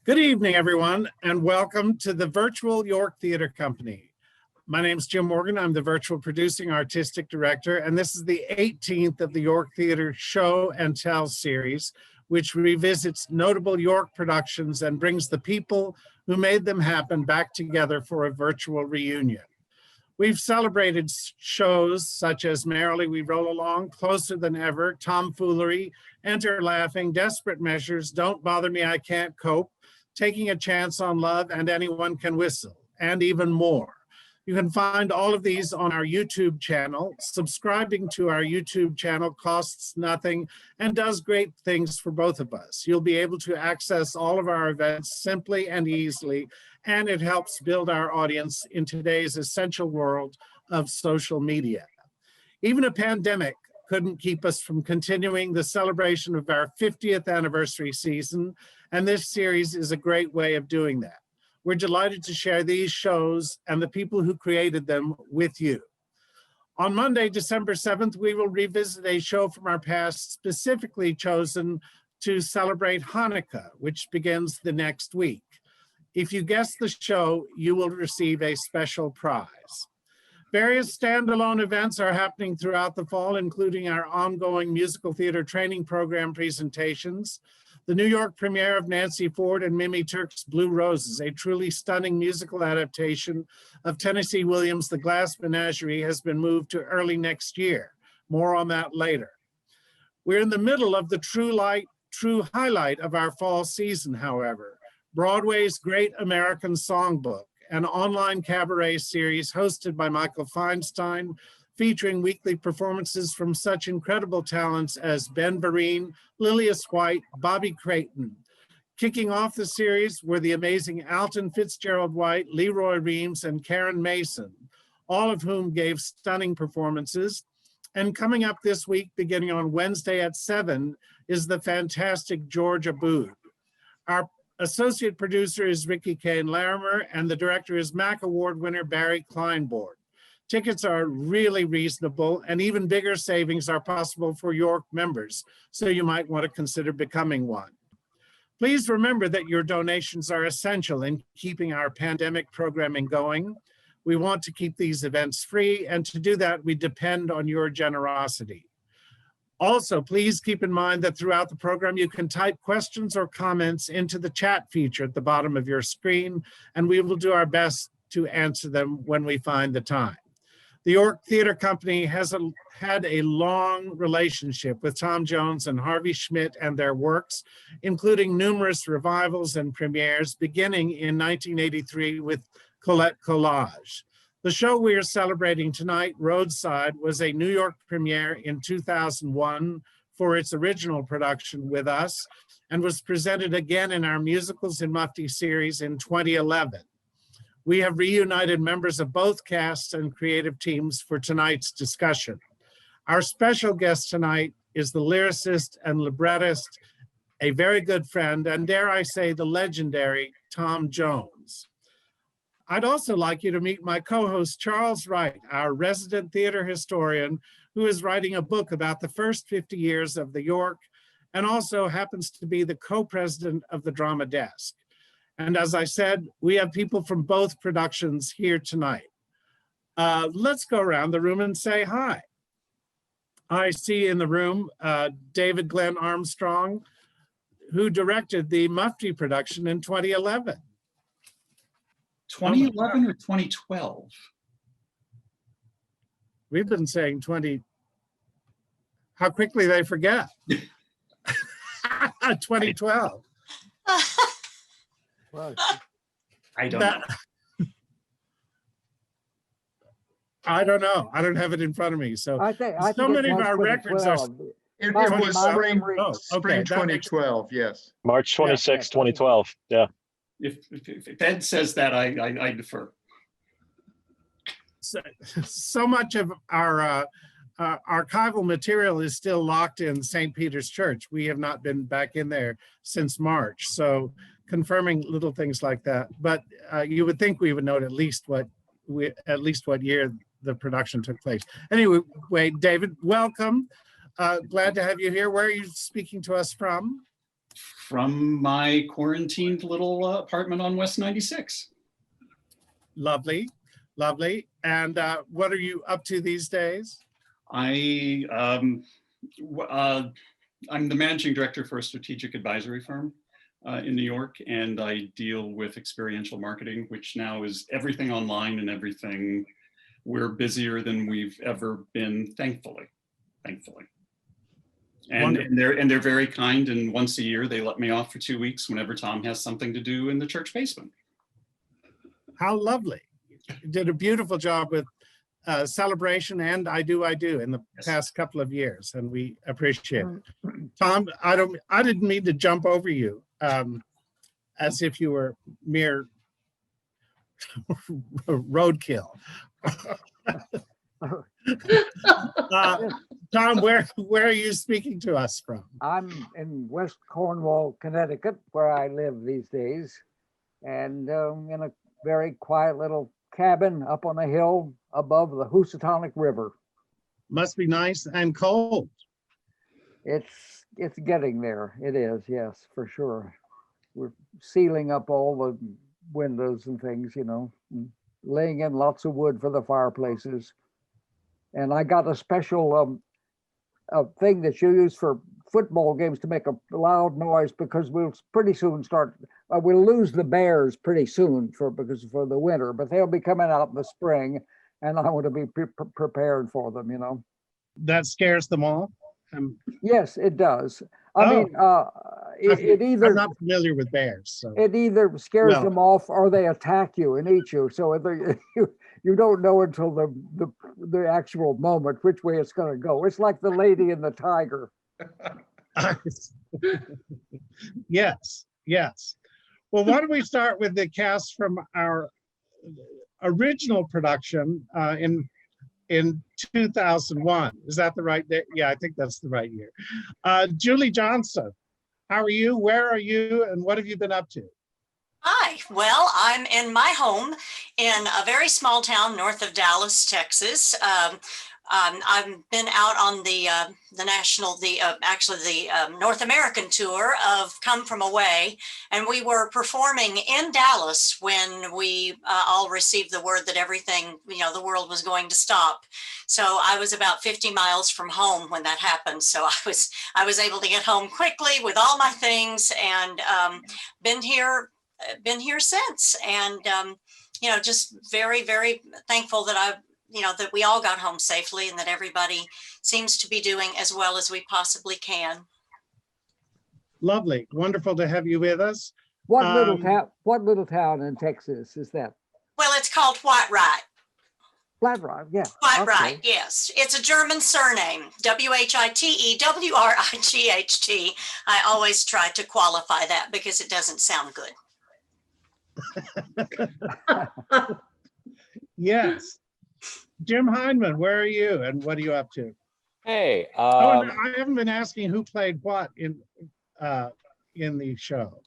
Good evening, everyone, and welcome to the virtual York Theatre Company. My name is Jim Morgan. I'm the virtual producing artistic director, and this is the 18th of the York Theatre Show and Tell series, which revisits notable York productions and brings the people who made them happen back together for a virtual reunion. We've celebrated shows such as Merrily We Roll Along, Closer Than Ever, Tomfoolery, Enter Laughing, Desperate Measures, Don't Bother Me, I Can't Cope, Taking a Chance on Love, and Anyone Can Whistle, and even more. You can find all of these on our YouTube channel. Subscribing to our YouTube channel costs nothing and does great things for both of us. You'll be able to access all of our events simply and easily, and it helps build our audience in today's essential world of social media. Even a pandemic couldn't keep us from continuing the celebration of our 50th anniversary season, and this series is a great way of doing that. We're delighted to share these shows and the people who created them with you. On Monday, December 7th, we will revisit a show from our past specifically chosen to celebrate Hanukkah, which begins the next week. If you guess the show, you will receive a special prize. Various standalone events are happening throughout the fall, including our ongoing musical theater training program presentations, the New York premiere of Nancy Ford and Mimi Turk's Blue Roses, a truly stunning musical adaptation of Tennessee Williams' The Glass Menagerie, has been moved to early next year. More on that later. We're in the middle of the true highlight of our fall season, however, Broadway's Great American Songbook, an online cabaret series hosted by Michael Feinstein, featuring weekly performances from such incredible talents as Ben Vereen, Lilias White, Bobby Creighton. Kicking off the series were the amazing Alton Fitzgerald White, Leroy Reams, and Karen Mason, all of whom gave stunning performances. And coming up this week, beginning on Wednesday at 7, is the fantastic George Abood. Our associate producer is Ricky Kane Larimer, and the director is MAC Award winner Barry Kleinborn. Tickets are really reasonable, and even bigger savings are possible for York members, so you might want to consider becoming one. Please remember that your donations are essential in keeping our pandemic programming going. We want to keep these events free, and to do that, we depend on your generosity. Also, please keep in mind that throughout the program, you can type questions or comments into the chat feature at the bottom of your screen, and we will do our best to answer them when we find the time. The York Theatre Company has had a long relationship with Tom Jones and Harvey Schmidt and their works, including numerous revivals and premieres, beginning in 1983 with Colette Collage. The show we are celebrating tonight, Roadside, was a New York premiere in 2001 for its original production with us, and was presented again in our Musicals in Mufti series in 2011. We have reunited members of both casts and creative teams for tonight's discussion. Our special guest tonight is the lyricist and librettist, a very good friend, and dare I say, the legendary Tom Jones. I'd also like you to meet my co-host, Charles Wright, our resident theater historian, who is writing a book about the first 50 years of the York, and also happens to be the co-president of the Drama Desk. And as I said, we have people from both productions here tonight. Let's go around the room and say hi. I see in the room David Glenn Armstrong, who directed the Mufti production in 2011. 2011 or 2012? We've been saying 20. How quickly they forget. 2012. Right. I don't know. I don't know. I don't have it in front of me. So I think so many of our records are. It My was spring, memory- Oh, okay, spring 2012, yes. March 26, 2012. Yeah. If Ed says that, I defer. So much of our archival material is still locked in St. Peter's Church. We have not been back in there since March. So confirming little things like that. But you would think we would know at least what year the production took place. Anyway, David, welcome. Glad to have you here. Where are you speaking to us from? from my quarantined little apartment on West 96. Lovely, lovely. And what are you up to these days? I'm the managing director for a strategic advisory firm in New York, and I deal with experiential marketing, which now is everything online and everything. We're busier than we've ever been, thankfully. And they're very kind, and once a year they let me off for 2 weeks whenever Tom has something to do in the church basement. How lovely. You did a beautiful job with Celebration and I Do in the past couple of years, and we appreciate it. Tom, I didn't mean to jump over you as if you were mere roadkill. Tom, where are you speaking to us from? I'm in West Cornwall, Connecticut, where I live these days, and in a very quiet little cabin up on a hill above the Housatonic River. Must be nice and cold. It's getting there. It is, yes, for sure. We're sealing up all the windows and things, you know, and laying in lots of wood for the fireplaces. And I got a special thing that you use for football games to make a loud noise, because we'll pretty soon start, we'll lose the bears pretty soon because for the winter, but they'll be coming out in the spring, and I want to be prepared for them, you know. That scares them all? Yes, it does. I mean, it either, I'm not familiar with bears, so. it either scares them off or they attack you and eat you. So you don't know until the actual moment which way it's going to go. It's like the Lady and the Tiger. Yes. Well, why don't we start with the cast from our original production in 2001. Is that the right day? Yeah, I think that's the right year. Julie Johnson, how are you? Where are you? And what have you been up to? Hi, well, I'm in my home in a very small town north of Dallas, Texas. I've been out on the North American tour of Come From Away, and we were performing in Dallas when we all received the word that everything, the world was going to stop. So I was about 50 miles from home when that happened. So I was able to get home quickly with all my things, and been here since, and just very, very thankful that that we all got home safely, and that everybody seems to be doing as well as we possibly can. Lovely. Wonderful to have you with us. What little town in Texas is that? Well, it's called Whiteright. Whiteright, yeah. Whiteright, okay. Yes. It's a German surname, Whitewright. I always try to qualify that because it doesn't sound good. Yes. Jim Hindman, where are you and what are you up to? Hey, and I haven't been asking who played what in the show.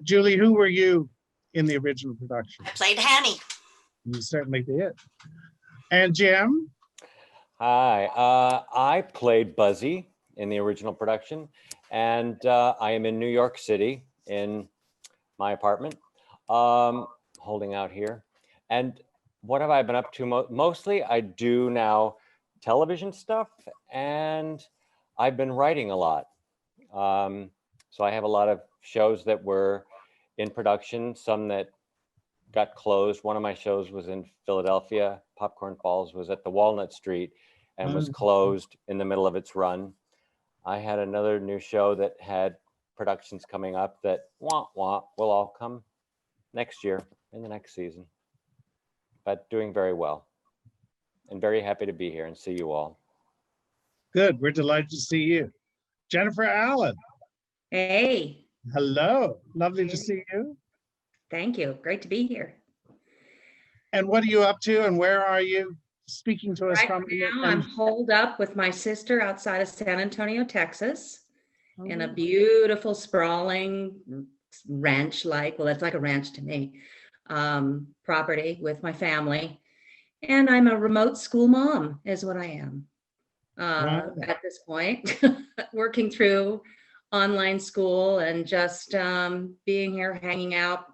Julie, who were you in the original production? I played Hanny. You certainly did. And Jim? Hi, I played Buzzy in the original production, and I am in New York City in my apartment, holding out here. And what have I been up to? Mostly I do now television stuff, and I've been writing a lot. So I have a lot of shows that were in production, some that got closed. One of my shows was in Philadelphia. Popcorn Falls was at the Walnut Street and was closed in the middle of its run. I had another new show that had productions coming up that will all come next year in the next season. But doing very well, and very happy to be here and see you all. Good, we're delighted to see you. Jennifer Allen. Hey. Hello, lovely to see you. Thank you, great to be here. And what are you up to and where are you speaking to us from? Right now, I'm holed up with my sister outside of San Antonio, Texas, in a beautiful, sprawling ranch-like, well, it's like a ranch to me, property with my family. And I'm a remote school mom is what I am at this point, working through online school and just being here, hanging out,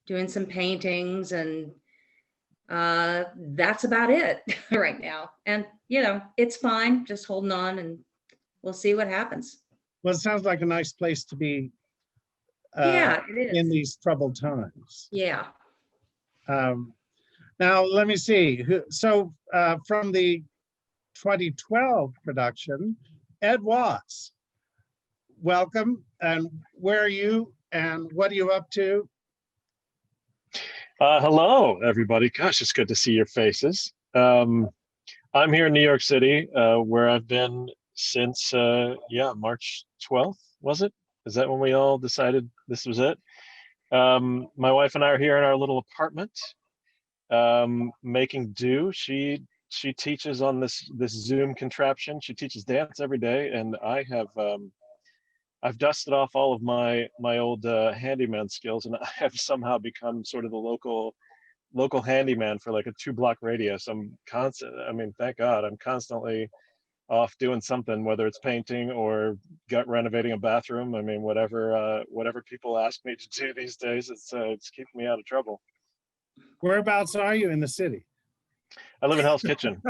doing some paintings, and that's about it right now. And it's fine, just holding on, and we'll see what happens. Well, it sounds like a nice place to be Yeah, it in is. these troubled times. Yeah. Now, let me see. So from the 2012 production, Ed Watts, welcome. And where are you and what are you up to? Hello, everybody. Gosh, it's good to see your faces. I'm here in New York City, where I've been since, March 12th, was it? Is that when we all decided this was it? My wife and I are here in our little apartment, making do. She teaches on this Zoom contraption. She teaches dance every day, and I've dusted off all of my old handyman skills, and I have somehow become sort of the local handyman for like a 2-block radius. Thank God, I'm constantly off doing something, whether it's painting or renovating a bathroom. I mean, whatever people ask me to do these days, it's keeping me out of trouble. Whereabouts are you in the city? I live in Hell's Kitchen.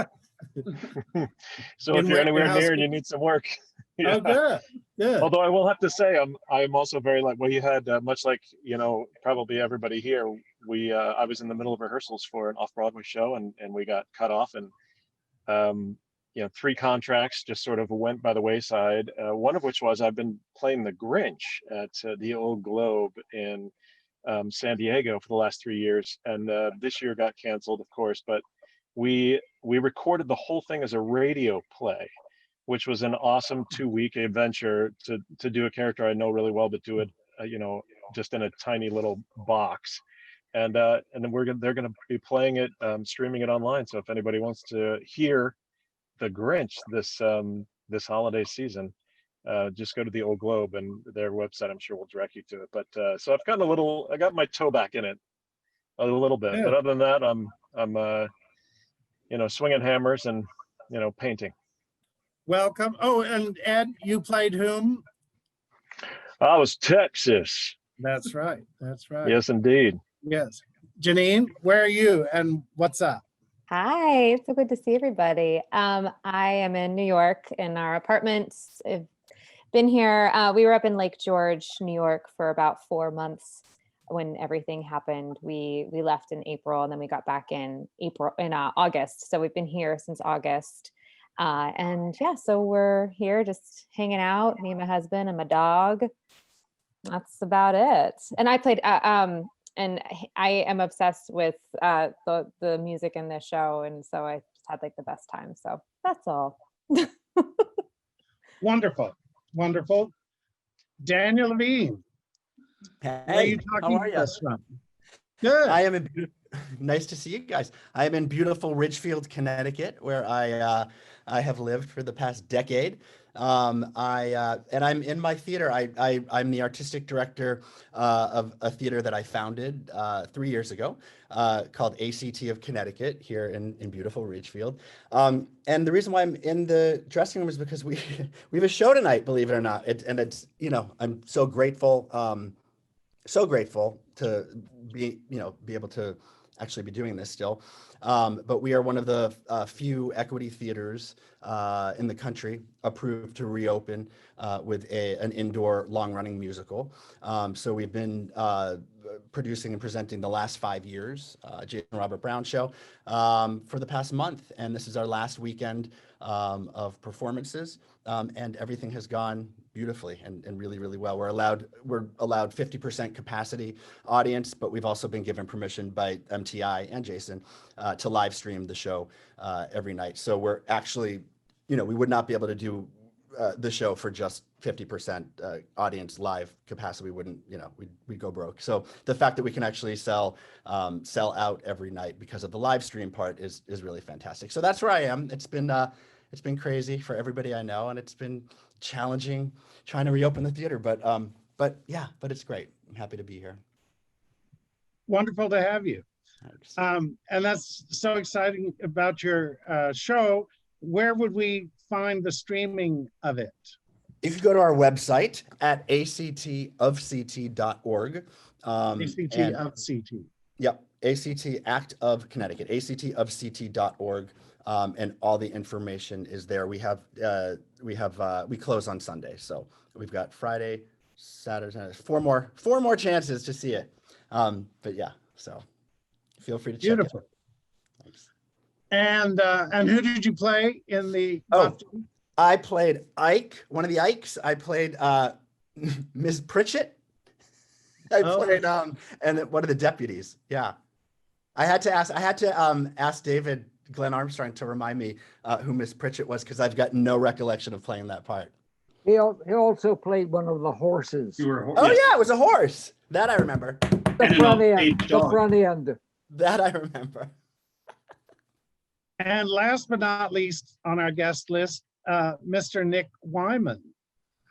So if In you're anywhere Hell's near and you Kitchen? need some work. Oh, good, good. Although I will have to say, I'm also very you had much like probably everybody here. I was in the middle of rehearsals for an off-Broadway show, and we got cut off, and 3 contracts just sort of went by the wayside. One of which was I've been playing the Grinch at the Old Globe in San Diego for the last 3 years, and this year got canceled, of course. But we recorded the whole thing as a radio play, which was an awesome 2-week adventure to do a character I know really well, but do it, just in a tiny little box. And then they're going to be playing it, streaming it online. So if anybody wants to hear the Grinch this holiday season, just go to the Old Globe and their website. I'm sure will direct you to it. But so I got my toe back in it a little bit. Yeah. But other than that, I'm swinging hammers and painting. Welcome. Oh, and Ed, you played whom? I was Texas. That's right. That's right. Yes, indeed. Yes. Janine, where are you and what's up? Hi, it's so good to see everybody. I am in New York in our apartments. I've been here. We were up in Lake George, New York for about 4 months when everything happened. We left in April and then we got back in August. So we've been here since August. So we're here just hanging out, me and my husband and my dog. That's about it. And I played, and I am obsessed with the music in this show. And so I just had like the best time. So that's all. Wonderful. Wonderful. Daniel Levine. Hey, where are you how talking are to you? us from? Good. I am in nice to see you guys. I am in beautiful Ridgefield, Connecticut, where I have lived for the past decade. And I'm in my theater. I'm the artistic director of a theater that I founded 3 years ago called ACT of Connecticut here in beautiful Ridgefield. And the reason why I'm in the dressing room is because we have a show tonight, believe it or not. I'm so grateful to be able to actually be doing this still. But we are one of the few equity theaters in the country approved to reopen with an indoor long-running musical. So we've been producing and presenting the last 5 years, Jason Robert Brown show, for the past month. And this is our last weekend of performances. And everything has gone beautifully and really, really well. We're allowed 50% capacity audience, but we've also been given permission by MTI and Jason to live stream the show every night. So we're actually, we would not be able to do the show for just 50% audience live capacity. We wouldn't, we'd go broke. So the fact that we can actually sell out every night because of the live stream part is really fantastic. So that's where I am. It's been crazy for everybody I know, and it's been challenging trying to reopen the theater, but it's great. I'm happy to be here. Wonderful to have you. And that's so exciting about your show. Where would we find the streaming of it? You can go to our website at actofct.org. ACT And of CT. yep, ACT Act of Connecticut, actofct.org. And all the information is there. We close on Sunday. So we've got Friday, Saturday, four more chances to see it. But yeah, so feel free to check it Beautiful. out. Thanks. And who did you play in the? Oh, I played Ike, one of the Ikes. I played Ms. Pritchett. I played and one of the deputies. Yeah. I had to ask David Glenn Armstrong to remind me who Miss Pritchett was, because I've got no recollection of playing that part. He also played one of the horses. You were, Oh yes. yeah, it was a horse. That I remember. The front end. The dog. front end. That I remember. And last but not least on our guest list, Mr. Nick Wyman.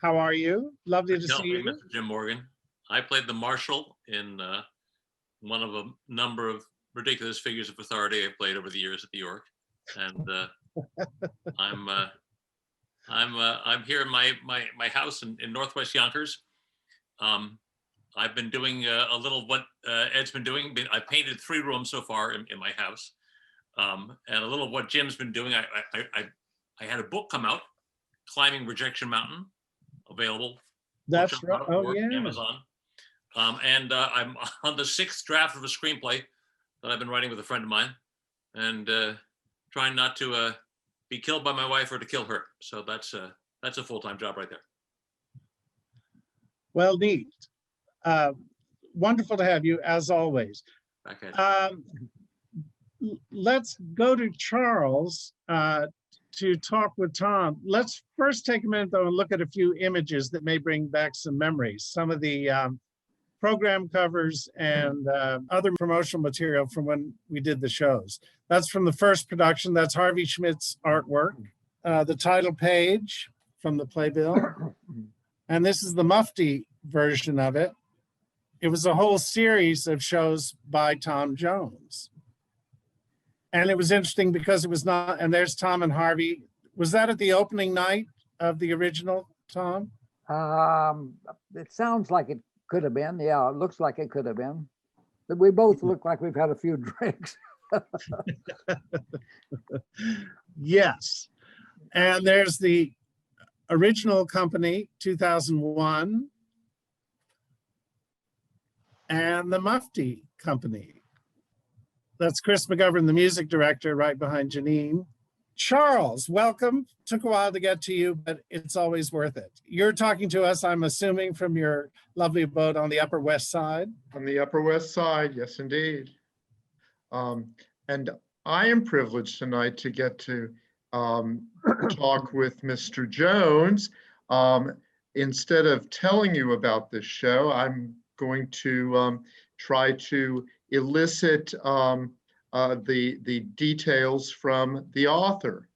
How are you? Lovely to see you. Mr. Jim Morgan. I played the marshal in one of a number of ridiculous figures of authority I've played over the years at the York, and I'm here in my house in Northwest Yonkers. I've been doing a little what Ed's been doing. I painted 3 rooms so far in my house, and a little of what Jim's been doing. I had a book come out, Climbing Rejection Mountain, available. That's right. Oh yeah. Amazon. And I'm on the 6th draft of a screenplay that I've been writing with a friend of mine, and trying not to be killed by my wife or to kill her. So that's a full-time job right there. Well, neat. Wonderful to have you as always. Back at it. Let's go to Charles to talk with Tom. Let's first take a minute though and look at a few images that may bring back some memories. Some of the program covers and other promotional material from when we did the shows. That's from the first production. That's Harvey Schmidt's artwork. The title page from the playbill. And this is the Mufti version of it. It was a whole series of shows by Tom Jones. And it was interesting because it was not, and there's Tom and Harvey. Was that at the opening night of the original, Tom? It sounds like it could have been. Yeah, it looks like it could have been. But we both look like we've had a few drinks. Yes. And there's the original company, 2001, and the Mufti company. That's Chris McGovern, the music director, right behind Janine. Charles, welcome. Took a while to get to you, but it's always worth it. You're talking to us, I'm assuming, from your lovely abode on the Upper West Side. On the Upper West Side, yes, indeed. And I am privileged tonight to get to talk with Mr. Jones. Instead of telling you about this show, I'm going to try to elicit the details from the author.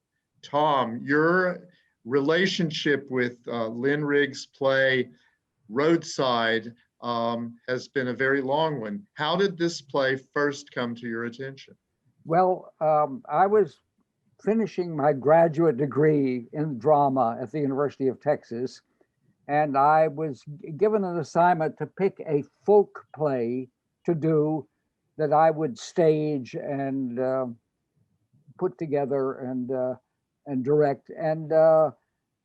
Tom, your relationship with Lynn Riggs' play Roadside has been a very long one. How did this play first come to your attention? Well, I was finishing my graduate degree in drama at the University of Texas, and I was given an assignment to pick a folk play to do that I would stage and put together and direct, and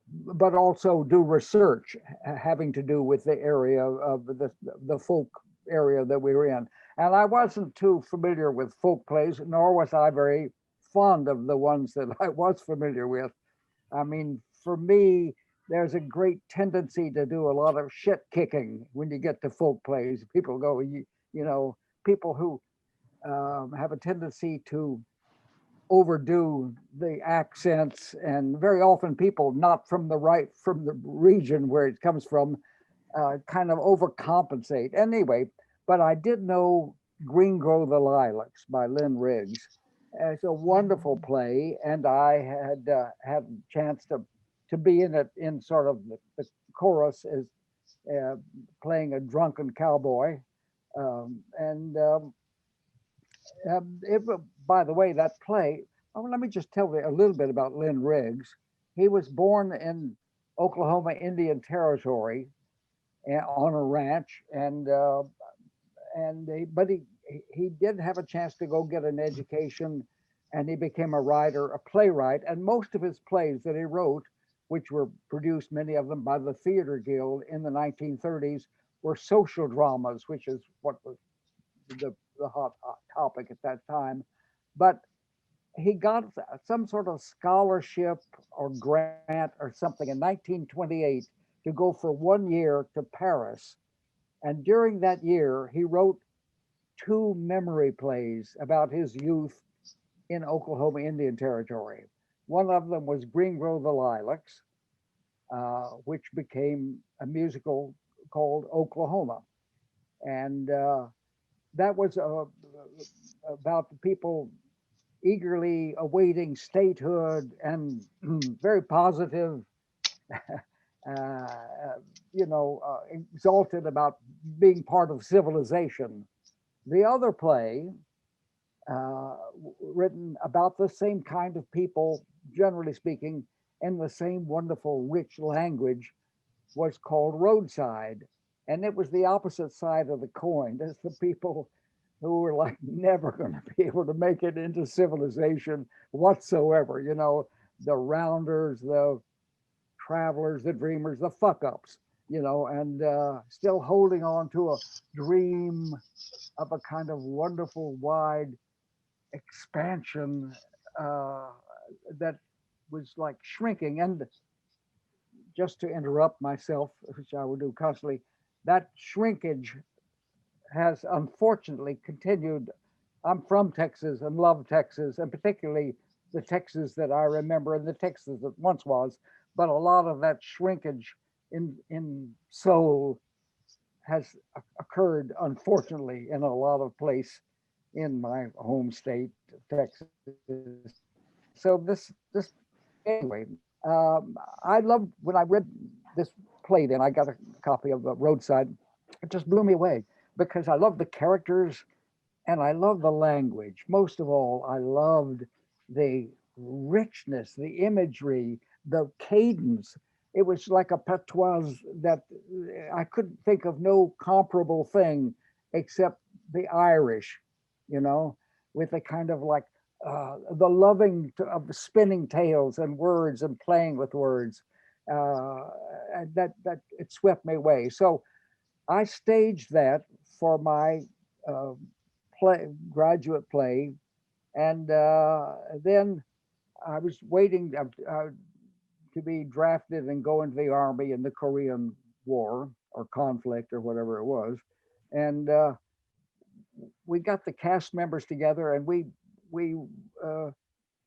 but also do research having to do with the area of the folk area that we were in. And I wasn't too familiar with folk plays, nor was I very fond of the ones that I was familiar with. I mean, for me, there's a great tendency to do a lot of shit kicking when you get to folk plays. People go, you know, people who have a tendency to overdo the accents, and very often people not from the region where it comes from kind of overcompensate. Anyway, but I did know Green Grow the Lilacs by Lynn Riggs. It's a wonderful play, and I had had a chance to be in it in sort of the chorus as playing a drunken cowboy. By the way, that play, let me just tell you a little bit about Lynn Riggs. He was born in Oklahoma Indian Territory on a ranch, but he did have a chance to go get an education, and he became a writer, a playwright, and most of his plays that he wrote, which were produced, many of them by the Theater Guild in the 1930s, were social dramas, which is what was the hot topic at that time. But he got some sort of scholarship or grant or something in 1928 to go for 1 year to Paris. And during that year, he wrote 2 memory plays about his youth in Oklahoma Indian Territory. One of them was Green Grow the Lilacs, which became a musical called Oklahoma. And that was about the people eagerly awaiting statehood and very positive, exalted about being part of civilization. The other play, written about the same kind of people, generally speaking, in the same wonderful, rich language, was called Roadside. And it was the opposite side of the coin. There's the people who were like never going to be able to make it into civilization whatsoever. The rounders, the travelers, the dreamers, the fuck ups, and still holding on to a dream of a kind of wonderful, wide expansion that was like shrinking. And just to interrupt myself, which I would do constantly, that shrinkage has unfortunately continued. I'm from Texas and love Texas, and particularly the Texas that I remember and the Texas that once was. But a lot of that shrinkage in soul has occurred, unfortunately, in a lot of place in my home state, Texas. So this anyway, I loved when I read this play. Then I got a copy of the Roadside. It just blew me away because I love the characters and I love the language. Most of all, I loved the richness, the imagery, the cadence. It was like a patois that I couldn't think of no comparable thing except the Irish, with a kind of like the loving of the spinning tales and words and playing with words. That it swept me away. So I staged that for my graduate play, and then I was waiting to be drafted and go into the army in the Korean War or conflict or whatever it was, and we got the cast members together, and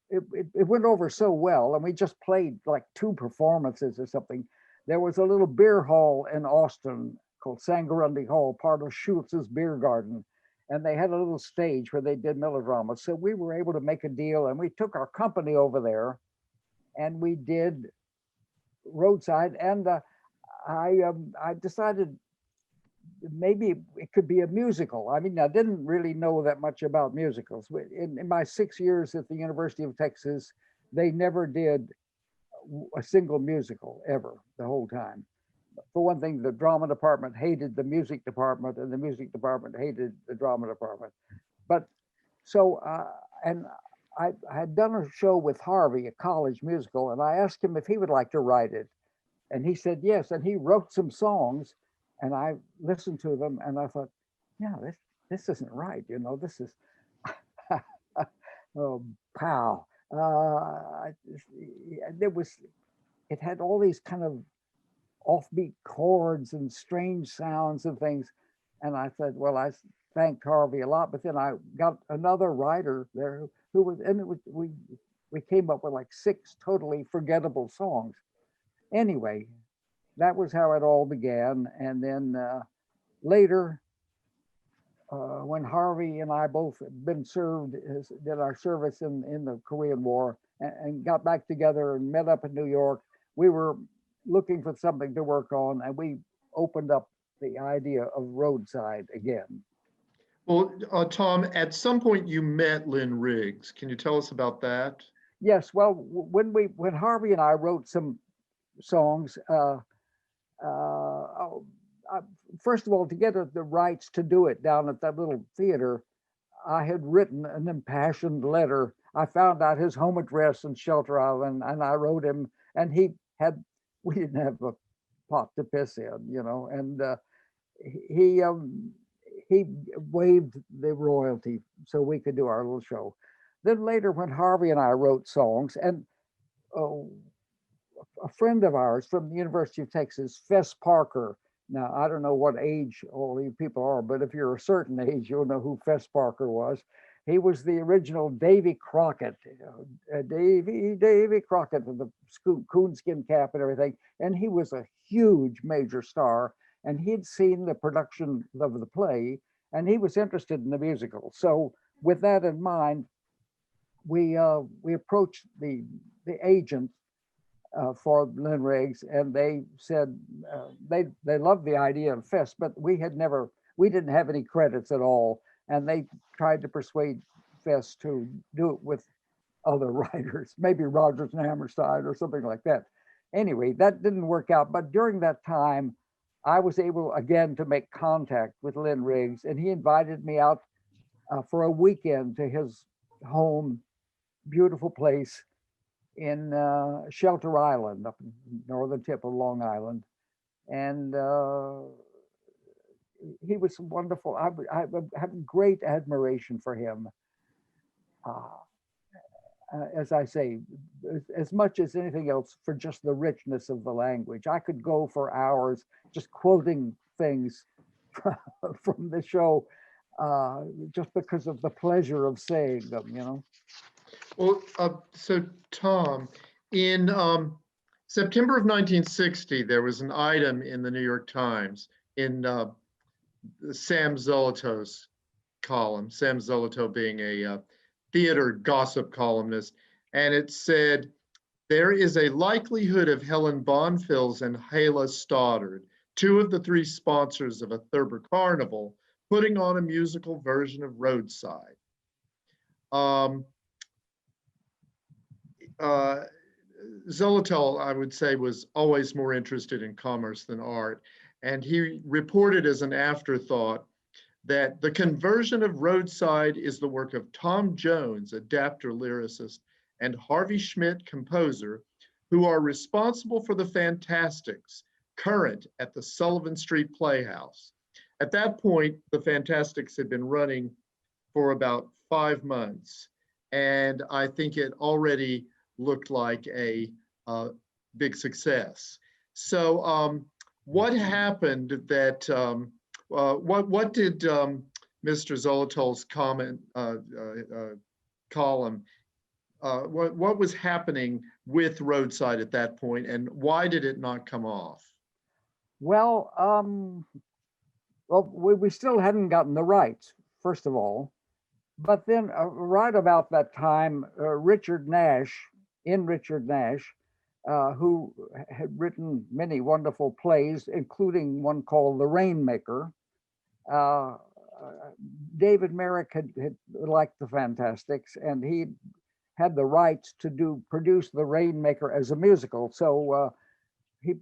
it went over so well, and we just played like 2 performances or something. There was a little beer hall in Austin called Sangarundi Hall, part of Schultz's Beer Garden, and they had a little stage where they did melodrama. So we were able to make a deal, and we took our company over there, and we did Roadside. And I decided maybe it could be a musical. I mean, I didn't really know that much about musicals. In my 6 years at the University of Texas, they never did a single musical ever the whole time. For one thing, the drama department hated the music department, and the music department hated the drama department. But so, and I had done a show with Harvey, a college musical, and I asked him if he would like to write it. And he said yes, and he wrote some songs, and I listened to them, and I thought, yeah, this isn't right, this is, oh, pow. It had all these kind of offbeat chords and strange sounds and things. And I said, well, I thanked Harvey a lot, but then I got another writer there who was, and we came up with like 6 totally forgettable songs. Anyway, that was how it all began. And then later, when Harvey and I both had been served, did our service in the Korean War, and got back together and met up in New York, we were looking for something to work on, and we opened up the idea of Roadside again. Well, Tom, at some point you met Lynn Riggs. Can you tell us about that? Yes, well, when Harvey and I wrote some songs. First of all, to get the rights to do it down at that little theater, I had written an impassioned letter. I found out his home address in Shelter Island, and I wrote him, and we didn't have a pot to piss in, you know, and he waived the royalty so we could do our little show. Then later, when Harvey and I wrote songs, and a friend of ours from the University of Texas, Fess Parker. Now, I don't know what age all you people are, but if you're a certain age, you'll know who Fess Parker was. He was the original Davy Crockett, Davy Crockett with the coonskin cap and everything. And he was a huge major star. And he'd seen the production of the play, and he was interested in the musical. So with that in mind, we approached the agent for Lynn Riggs, and they said they loved the idea of Fest, but we didn't have any credits at all, and they tried to persuade Fest to do it with other writers, maybe Rodgers and Hammerstein or something like that. Anyway, that didn't work out, but during that time, I was able again to make contact with Lynn Riggs, and he invited me out for a weekend to his home, beautiful place in Shelter Island, up in northern tip of Long Island. And he was wonderful. I have great admiration for him. As I say, as much as anything else, for just the richness of the language. I could go for hours just quoting things from the show, just because of the pleasure of saying them, you know. Well, so Tom, in September of 1960, there was an item in the New York Times in Sam Zolotov's column, Sam Zolotow being a theater gossip columnist, and it said, there is a likelihood of Helen Bonfils and Hala Stoddard, two of the three sponsors of a Thurber Carnival, putting on a musical version of Roadside. Zolotow, I would say, was always more interested in commerce than art. And he reported as an afterthought that the conversion of Roadside is the work of Tom Jones, adapter lyricist, and Harvey Schmidt, composer, who are responsible for the Fantastics, current at the Sullivan Street Playhouse. At that point, the Fantastics had been running for about 5 months. And I think it already looked like a big success. So what happened that, what did Mr. Zolotow's column, what was happening with Roadside at that point, and why did it not come off? Well, we still hadn't gotten the rights, first of all. But then right about that time, Richard Nash, who had written many wonderful plays, including one called The Rainmaker. David Merrick had liked the Fantastics, and he had the rights to produce The Rainmaker as a musical. So he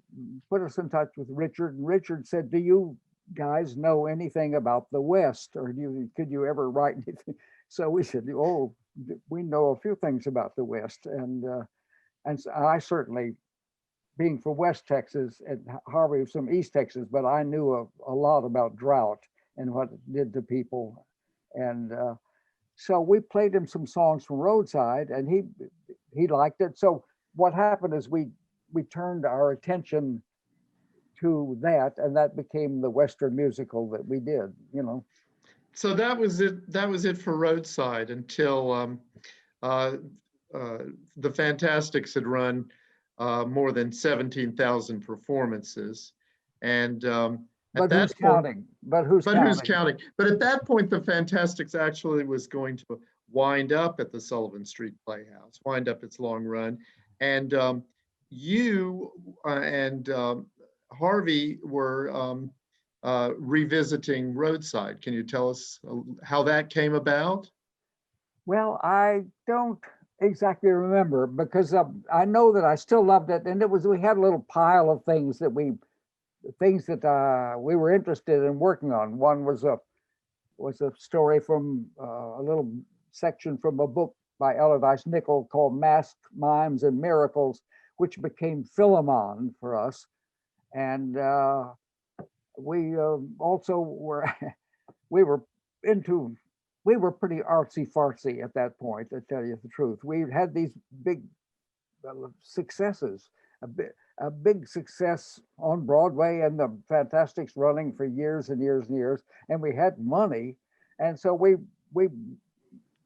put us in touch with Richard, and Richard said, do you guys know anything about the West, or could you ever write anything? So we said, oh, we know a few things about the West. And so I certainly, being from West Texas, and Harvey was from East Texas, but I knew a lot about drought and what it did to people. And so we played him some songs from Roadside, and he liked it. So what happened is we turned our attention to that, and that became the Western musical that we did, you know. So that was it. That was it for Roadside until the Fantastics had run more than 17,000 performances, and but who's counting? But who's counting? But at that point, the Fantastics actually was going to wind up at the Sullivan Street Playhouse, wind up its long run, and you and Harvey were revisiting Roadside. Can you tell us how that came about? Well, I don't exactly remember, because I know that I still loved it, and we had a little pile of things that we were interested in working on. One was a story from a little section from a book by Ellardice Nichol called Masked Mimes and Miracles, which became Philemon for us. And we also were we were pretty artsy fartsy at that point, to tell you the truth. We had these big successes, a big success on Broadway, and the Fantastics running for years and years and years, and we had money, and so we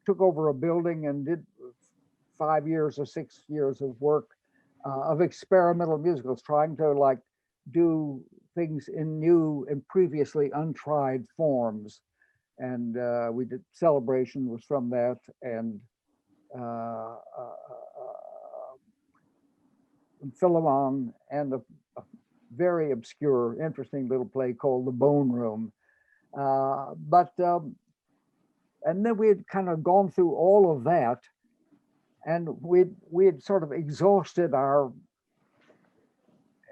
took over a building and did 5 years or 6 years of work of experimental musicals, trying to like do things in new and previously untried forms. And we did Celebration was from that, and Philemon, and a very obscure, interesting little play called The Bone Room. And then we had kind of gone through all of that, and we had sort of exhausted our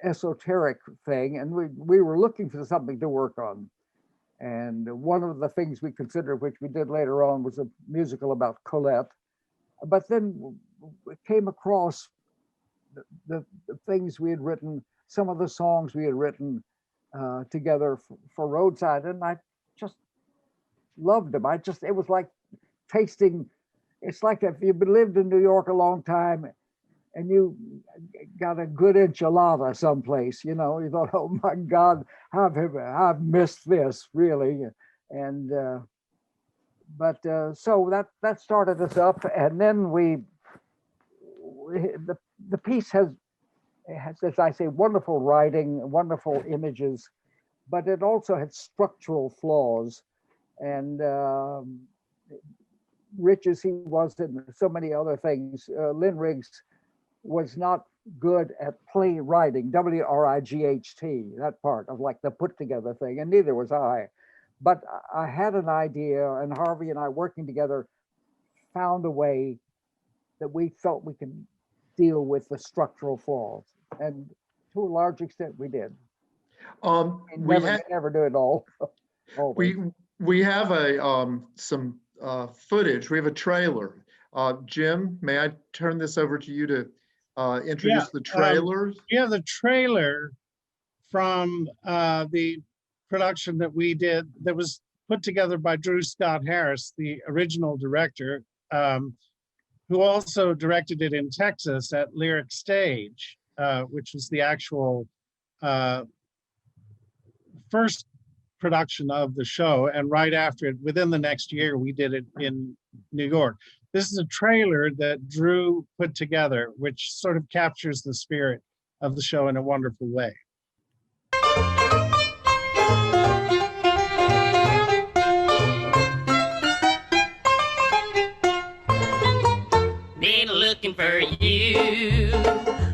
esoteric thing, and we were looking for something to work on. And one of the things we considered, which we did later on, was a musical about Colette. But then we came across the things we had written, some of the songs we had written together for Roadside, and I just loved them. It was like tasting, it's like if you've lived in New York a long time and you got a good enchilada someplace, you thought, oh my God, I've missed this really. And so that started us up, and then the piece has, as I say, wonderful writing, wonderful images, but it also had structural flaws. And rich as he was in so many other things, Lynn Riggs was not good at play writing, WRIGHT, that part of like the put together thing, and neither was I. But I had an idea, and Harvey and I working together found a way that we felt we could deal with the structural flaws. And to a large extent, we did. Never do it all. We have some footage. We have a trailer. Jim, may I turn this over to you to introduce the trailer? The trailer from the production that we did, that was put together by Drew Scott Harris, the original director, who also directed it in Texas at Lyric Stage, which was the actual first production of the show. And right after it, within the next year, we did it in New York. This is a trailer that Drew put together, which sort of captures the spirit of the show in a wonderful way. Been looking for you,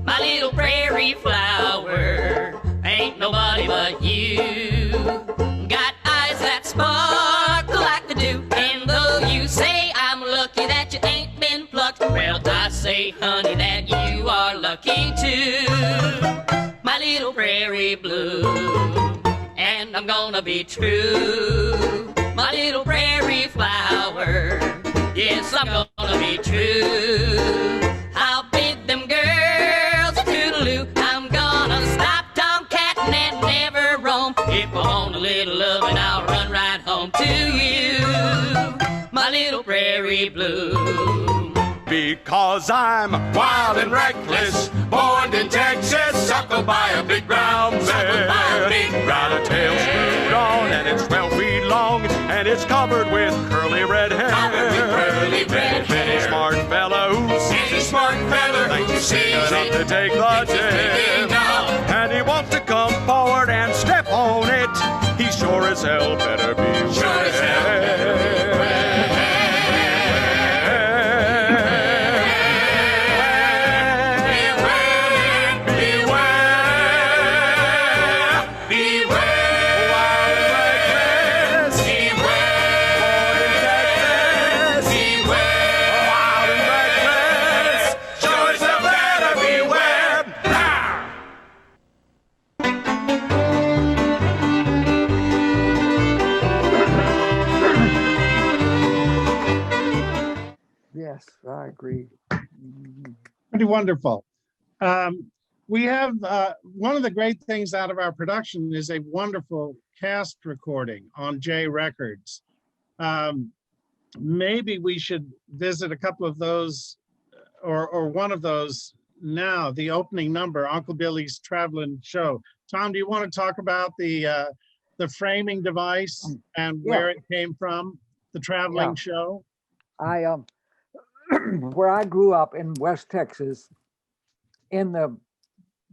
my little prairie flower. Ain't nobody but you. Got eyes that sparkle like the dew. And though you say I'm lucky that you ain't been plucked, well, I say, honey, that you are lucky too. My little prairie blue, and I'm gonna be true. My little prairie flower, yes, I'm gonna be true. I'll bid them girls a toodaloo. I'm gonna stop tomcatting and never roam. If I want a little loving, I'll run right home to you, my little prairie blue. Because I'm wild and reckless, born in Texas, suckled by a big brown bear. Got a tail screwed on and it's 12 feet long, and it's covered with curly red hair. Many smart fellows, he's a smart fella, think he's enough to take the tip. And he wants to come forward and step on it. He sure as hell better be sure as hell better beware. Yes, I agree. Mhm. Pretty wonderful. We have one of the great things out of our production is a wonderful cast recording on J Records. Maybe we should visit a couple of those, or one of those now. The opening number, Uncle Billy's Traveling Show. Tom, do you want to talk about the framing device and where it came from? The traveling show. I where I grew up in West Texas, in the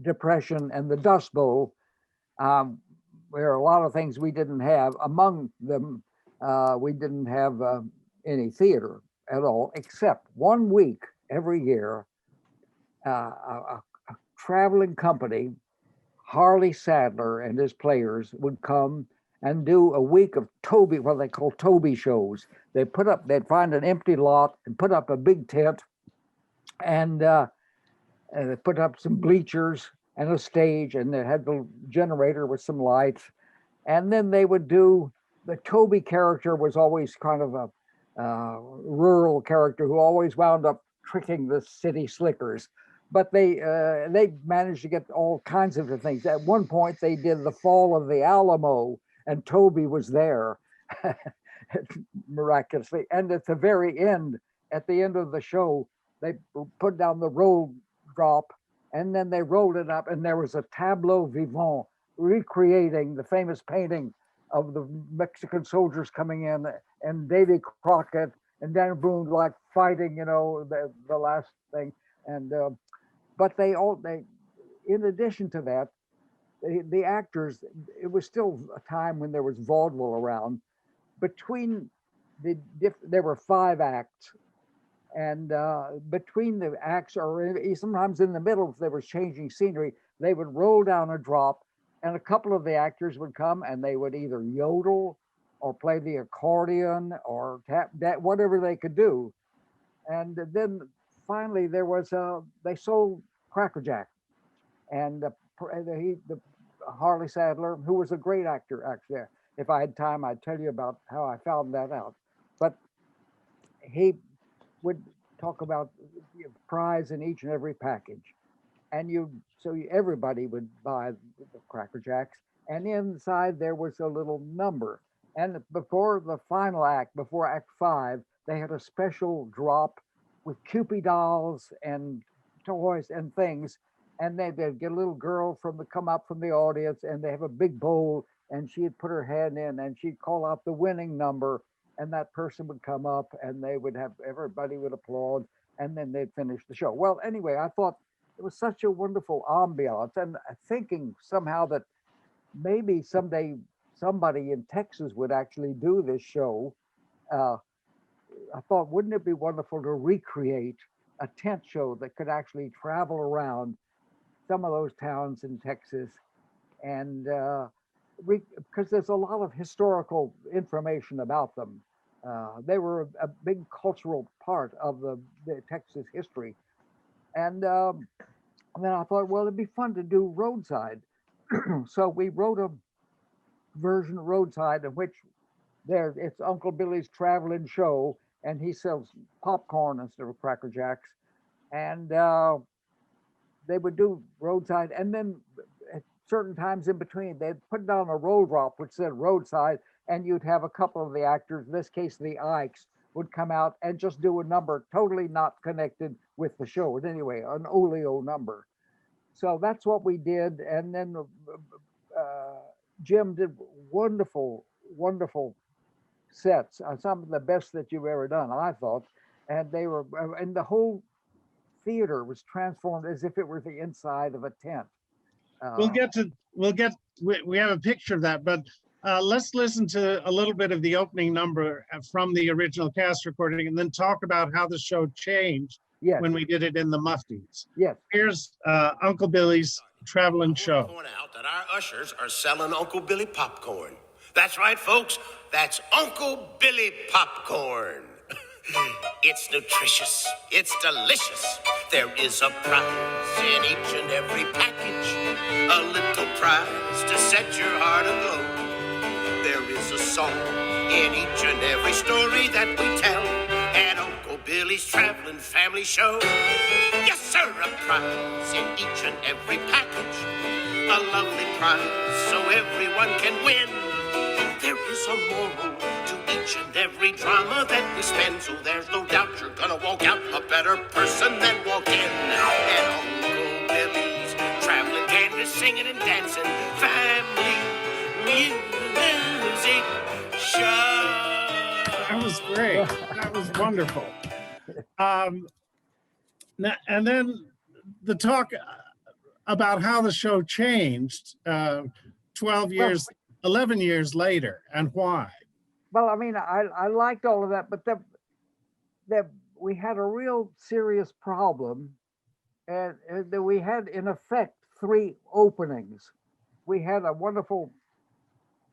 Depression and the Dust Bowl, there are a lot of things we didn't have. Among them, we didn't have any theater at all, except 1 week every year, a traveling company, Harley Sadler and his players would come and do a week of Toby, what they call Toby shows. They'd find an empty lot and put up a big tent, and they put up some bleachers and a stage, and they had the generator with some lights. And then they would do, the Toby character was always kind of a rural character who always wound up tricking the city slickers. But they managed to get all kinds of things. At one point, they did the fall of the Alamo, and Toby was there, miraculously. And at the very end, at the end of the show, they put down the roll drop, and then they rolled it up, and there was a tableau vivant recreating the famous painting of the Mexican soldiers coming in, and Davy Crockett and Dan Boone like fighting, the last thing. And but they in addition to that, the actors, it was still a time when there was vaudeville around. Between there were 5 acts, and between the acts, or sometimes in the middle, if they were changing scenery, they would roll down a drop, and a couple of the actors would come and they would either yodel or play the accordion or tap that, whatever they could do. And then finally there was they sold Cracker Jack, and the Harley Sadler, who was a great actor, actually. If I had time, I'd tell you about how I found that out. But he would talk about prize in each and every package, and everybody would buy the Cracker Jacks, and inside there was a little number. And before the final act, before Act 5, they had a special drop with Cupid dolls and toys and things. And they'd get a little girl come up from the audience, and they have a big bowl, and she'd put her hand in and she'd call out the winning number, and that person would come up, and everybody would applaud, and then they'd finish the show. Well, anyway, I thought it was such a wonderful ambiance, and thinking somehow that maybe someday somebody in Texas would actually do this show. I thought, wouldn't it be wonderful to recreate a tent show that could actually travel around some of those towns in Texas, and because there's a lot of historical information about them. They were a big cultural part of the Texas history. And then I thought, well, it'd be fun to do Roadside. So we wrote a version of Roadside in which it's Uncle Billy's Traveling Show, and he sells popcorn instead of Cracker Jacks. And they would do Roadside, and then at certain times in between, they'd put down a roll drop which said Roadside, and you'd have a couple of the actors, in this case the Ikes, would come out and just do a number totally not connected with the show. But anyway, an oleo number. So that's what we did. And then Jim did wonderful, wonderful sets, some of the best that you've ever done, I thought. And they were, and the whole theater was transformed as if it were the inside of a tent. We have a picture of that, but let's listen to a little bit of the opening number from the original cast recording, and then talk about how the show changed when we did it in the Mufties. Yes. Here's Uncle Billy's Traveling Show. Point out that our ushers are selling Uncle Billy popcorn. That's right, folks. That's Uncle Billy popcorn. It's nutritious. It's delicious. There is a prize in each and every package. A little prize to set your heart aglow. There is a song in each and every story that we tell. And Uncle Billy Billy's Traveling Family Show. Yes, sir, a prize in each and every package. A lovely prize so everyone can win. There is a moral to each and every drama that we spend, so there's no doubt you're gonna walk out a better person than walk in. And Uncle Billy's Traveling Canvas, singing and dancing family music show. That was great. That was wonderful. And then the talk about how the show changed 11 years later, and why. Well, I mean, I liked all of that, but we had a real serious problem, and that we had, in effect, 3 openings. We had a wonderful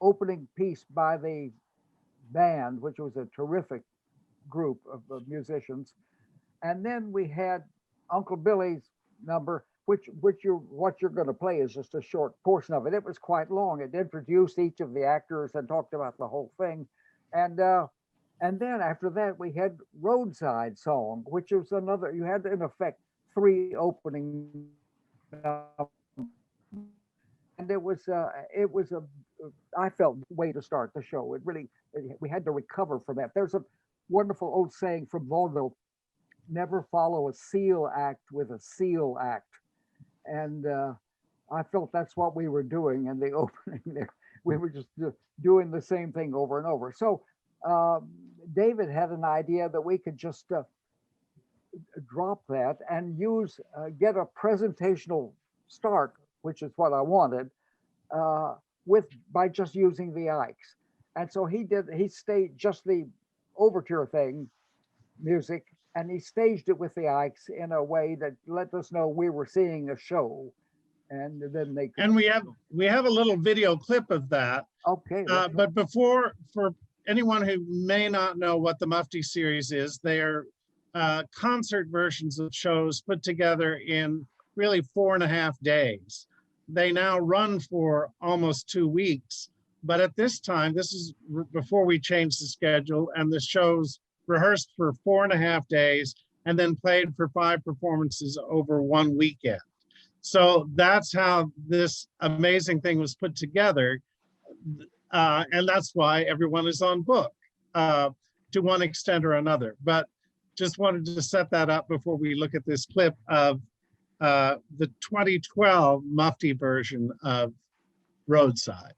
opening piece by the band, which was a terrific group of musicians, and then we had Uncle Billy's number, what you're going to play is just a short portion of it. It was quite long. It introduced each of the actors and talked about the whole thing, and then after that we had Roadside Song, which was another. You had in effect 3 opening, and it was a I felt way to start the show. We had to recover from that. There's a wonderful old saying from vaudeville: never follow a seal act with a seal act. And I felt that's what we were doing in the opening there. We were just doing the same thing over and over. So David had an idea that we could just drop that and get a presentational start, which is what I wanted, by just using the Ikes. And so he stayed just the overture thing, music, and he staged it with the Ikes in a way that let us know we were seeing a show. And then they could... And we have a little video clip of that. Okay. But for anyone who may not know what the Mufti series is, they are concert versions of shows put together in really 4.5 days. They now run for almost 2 weeks. But at this time, this is before we changed the schedule, and the shows rehearsed for 4.5 days and then played for 5 performances over 1 weekend. So that's how this amazing thing was put together. And that's why everyone is on book to one extent or another. But just wanted to set that up before we look at this clip of the 2012 Mufti version of Roadside.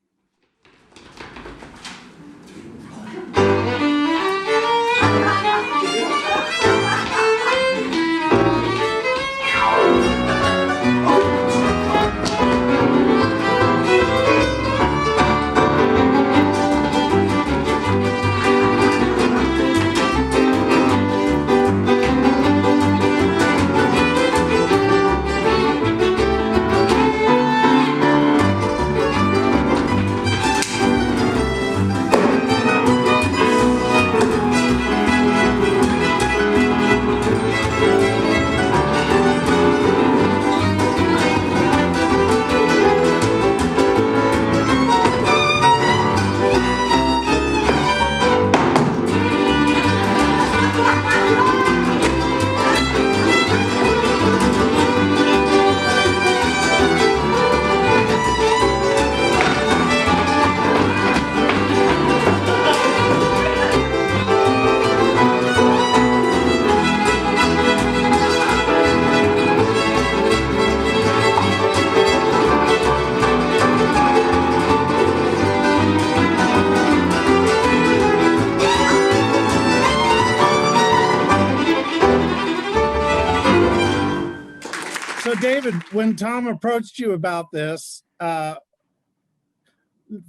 So David, when Tom approached you about this,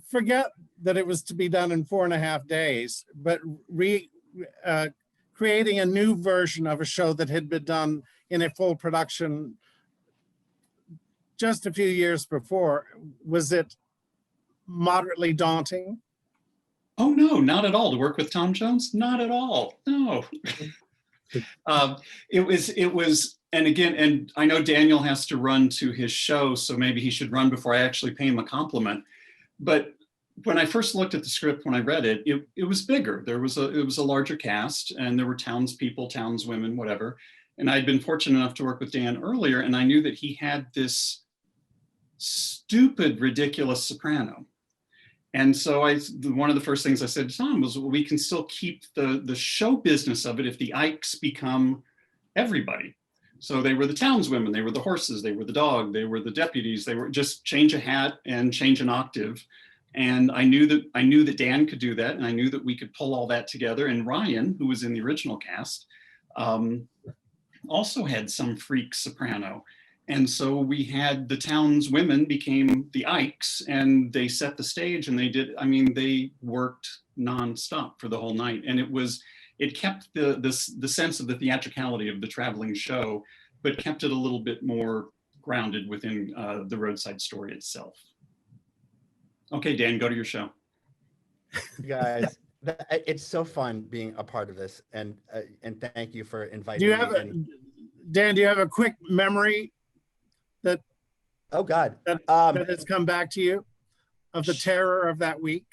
forget that it was to be done in 4.5 days, but creating a new version of a show that had been done in a full production just a few years before, was it moderately daunting? Oh, no, not at all. To work with Tom Jones? Not at all. No. It was, and again, and I know Daniel has to run to his show, so maybe he should run before I actually pay him a compliment. But when I first looked at the script, when I read it, it was bigger. It was a larger cast, and there were townspeople, townswomen, whatever. And I'd been fortunate enough to work with Dan earlier, and I knew that he had this stupid, ridiculous soprano. And so one of the first things I said to Tom was, well, we can still keep the show business of it if the Ikes become everybody. So they were the townswomen, they were the horses, they were the dog, they were the deputies, they were just change a hat and change an octave. And I knew that Dan could do that, and I knew that we could pull all that together. And Ryan, who was in the original cast, also had some freak soprano. And so we had the townswomen became the Ikes, and they set the stage, and they worked nonstop for the whole night. And it kept the sense of the theatricality of the traveling show, but kept it a little bit more grounded within the Roadside story itself. Okay, Dan, go to your show. You guys, it's so fun being a part of this, and thank you for inviting Do you me. have Dan, do you have a quick memory that that has come back to you of the terror of that week?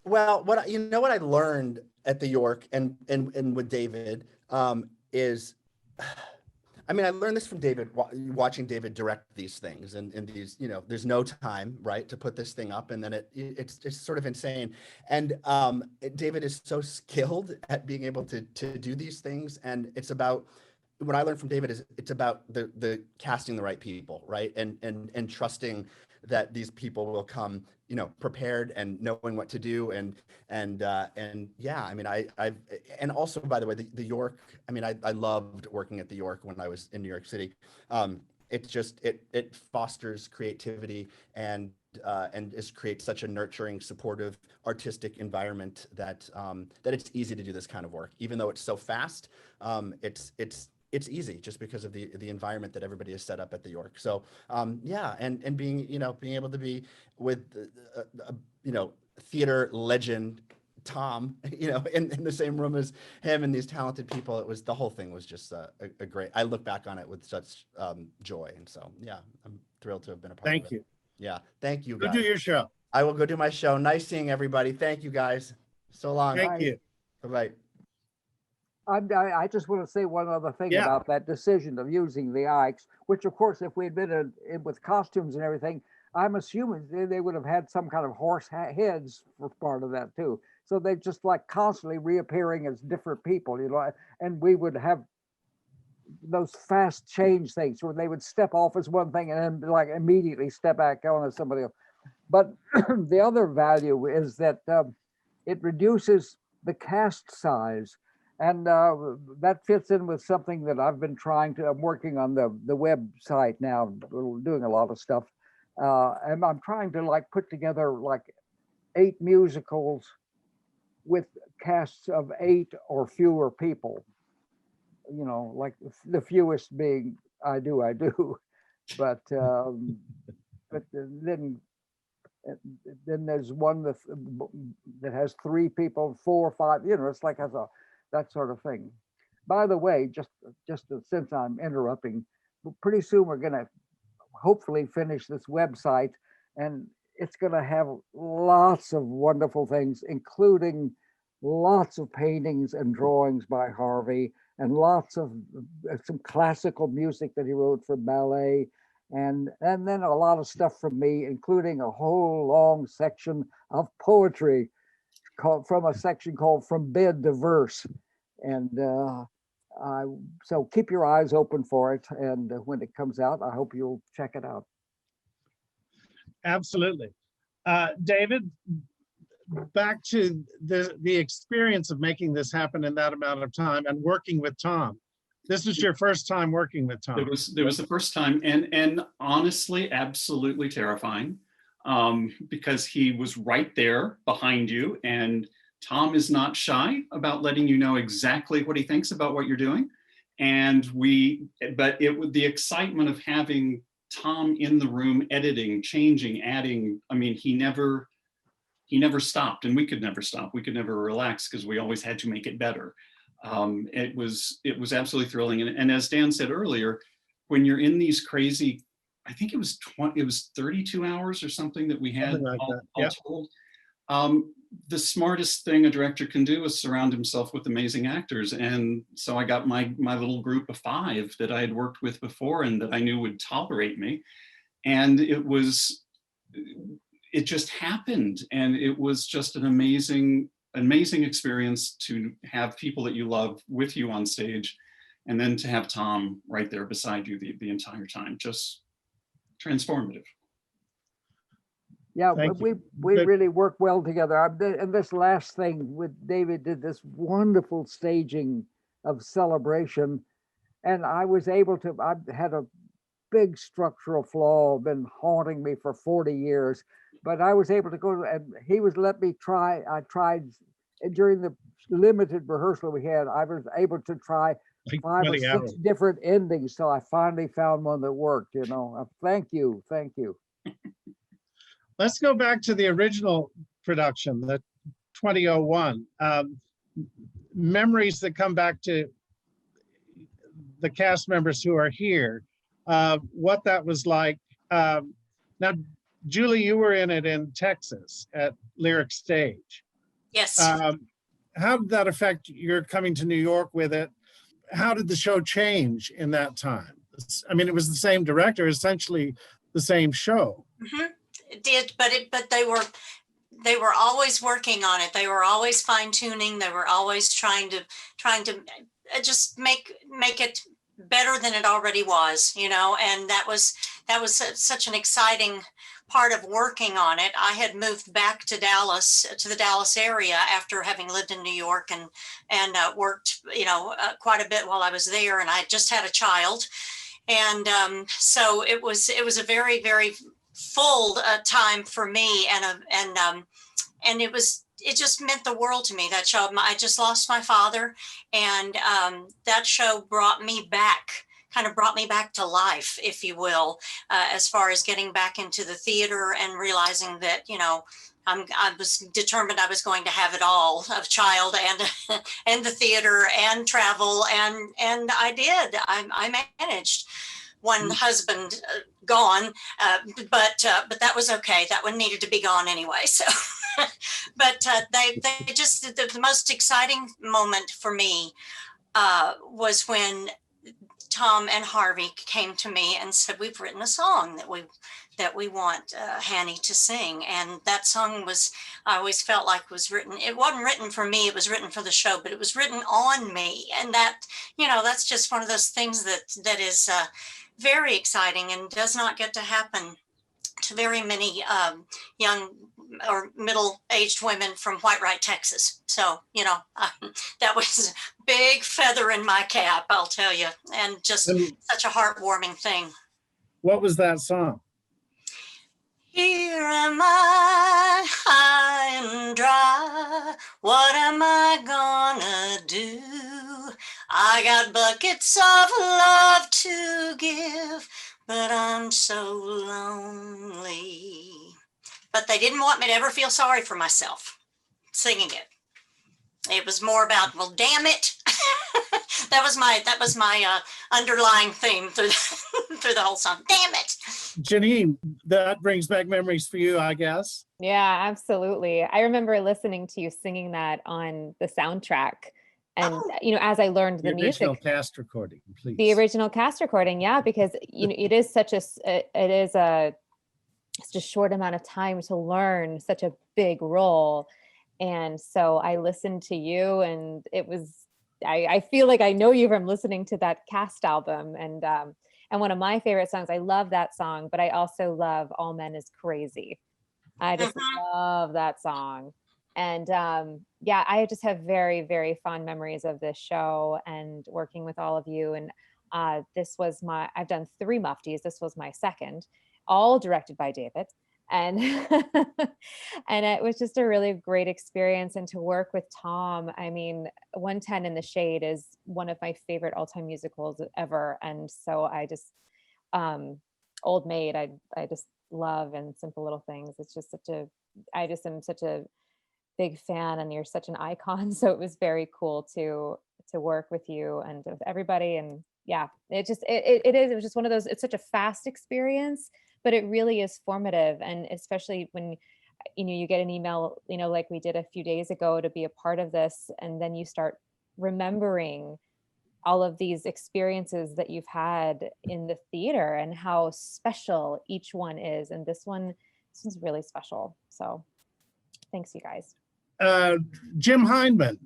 Well, what I learned at the York and with David is, I mean, I learned this from David, watching David direct these things, and these, there's no time, right, to put this thing up, and then it's sort of insane. And David is so skilled at being able to do these things, and it's about, what I learned from David is it's about the casting the right people, right, and trusting that these people will come, prepared and knowing what to do, and yeah, I mean, and also, by the way, the York, I mean, I loved working at the York when I was in New York City. It just it fosters creativity and creates such a nurturing, supportive, artistic environment that it's easy to do this kind of work, even though it's so fast. It's easy just because of the environment that everybody is set up at the York. So yeah, and being able to be with theater legend Tom, in the same room as him and these talented people, the whole thing was just a great. I look back on it with such joy, and so yeah, I'm thrilled to have been a part of it. Thank you. Yeah, thank you, Go guys. do your show. I will go do my show. Nice seeing everybody. Thank you, guys. So long. Thank you. Bye-bye. I just want to say one other thing about that decision of using the Ikes, which of course, if we'd been with costumes and everything, I'm assuming they would have had some kind of horse heads for part of that too. So they just like constantly reappearing as different people, and we would have those fast change things where they would step off as one thing and then like immediately step back on as somebody else. But the other value is that it reduces the cast size. And that fits in with something that I'm working on the website now, doing a lot of stuff. And I'm trying to put together 8 musicals with casts of 8 or fewer people, like the fewest being I Do. But then there's one that has 3 people, 4 or 5, it's like that sort of thing. By the way, just since I'm interrupting, pretty soon we're going to hopefully finish this website, and it's going to have lots of wonderful things, including lots of paintings and drawings by Harvey, and lots of some classical music that he wrote for ballet, and then a lot of stuff from me, including a whole long section of poetry from a section called From Bed to Verse. And so keep your eyes open for it. And when it comes out, I hope you'll check it out. Absolutely. David, back to the experience of making this happen in that amount of time and working with Tom. This was your first time working with Tom. It was the first time, and honestly, absolutely terrifying. Because he was right there behind you, and Tom is not shy about letting you know exactly what he thinks about what you're doing. And the excitement of having Tom in the room, editing, changing, adding, I mean, he never stopped, and we could never stop. We could never relax because we always had to make it better. It was absolutely thrilling. And as Dan said earlier, when you're in these crazy, I think it was 32 hours or something that we had all told. The smartest thing a director can do is surround himself with amazing actors. And so I got my little group of 5 that I had worked with before and that I knew would tolerate me. And it just happened. And it was just an amazing experience to have people that you love with you on stage. And then to have Tom right there beside you the entire time, just transformative. Yeah, Thank we really work well together. And this last thing with David did this wonderful staging of Celebration, and I was able to. I had a big structural flaw been haunting me for 40 years, but I was able to go and he was let me try. I tried during the limited rehearsal we had. I was able to try Like 5 or 20 6 hours. different endings till I finally found one that worked. You know, thank you. Let's go back to the original production, the 2001. Memories that come back to the cast members who are here, what that was like. Now, Julie, you were in it in Texas at Lyric Stage. Yes. How did that affect your coming to New York with it? How did the show change in that time? I mean, it was the same director, essentially the same show. Mm-hmm. It did, but they were always working on it. They were always fine tuning. They were always trying to just make it better than it already was, you know. And that was such an exciting part of working on it. I had moved back to Dallas, to the Dallas area after having lived in New York and worked, you know, quite a bit while I was there. And I just had a child, and so it was a very, very full time for me, and it just meant the world to me, that show. I just lost my father, and that show brought me back to life, if you will, as far as getting back into the theater and realizing that, you know, I was determined I was going to have it all, of child and and the theater and travel, and I did. I managed. One husband gone, but that was okay. That one needed to be gone anyway. So, but they just, the most exciting moment for me was when Tom and Harvey came to me and said, "We've written a song that we want Hanny to sing." And that song was, I always felt like was written. It wasn't written for me. It was written for the show, but it was written on me. And that, you know, that's just one of those things that is very exciting and does not get to happen to very many young or middle-aged women from Whitewright, Texas. So, you know, that was a big feather in my cap, I'll tell you, and just such a heartwarming thing. What was that song? Here am I, high and dry. What am I gonna do? I got buckets of love to give, but I'm so lonely. But they didn't want me to ever feel sorry for myself singing it. It was more about, well, damn it. That was my underlying theme through the whole song. Damn it. Janine, that brings back memories for you, I guess. Yeah, absolutely. I remember listening to you singing that on the soundtrack. And, you know, as I learned the music. The original cast recording, please. The original cast recording, yeah, because, you know, it is such a short amount of time to learn such a big role. And so I listened to you, and it was, I feel like I know you from listening to that cast album. And one of my favorite songs, I love that song, but I also love All Men Is Crazy. I just love that song. And yeah, I just have very, very fond memories of this show and working with all of you. And I've done 3 Muftis. This was my second, all directed by David. And and it was just a really great experience. And to work with Tom, I mean, 110 in the Shade is one of my favorite all-time musicals ever. And so I just, Old Maid, I just love, and Simple Little Things. It's just I just am such a big fan, and you're such an icon. So it was very cool to work with you and with everybody. And yeah, it was just one of those, it's such a fast experience, but it really is formative. And especially when you get an email, like we did a few days ago, to be a part of this, and then you start remembering all of these experiences that you've had in the theater and how special each one is. And this one's really special. So thanks, you guys. Jim Hindman,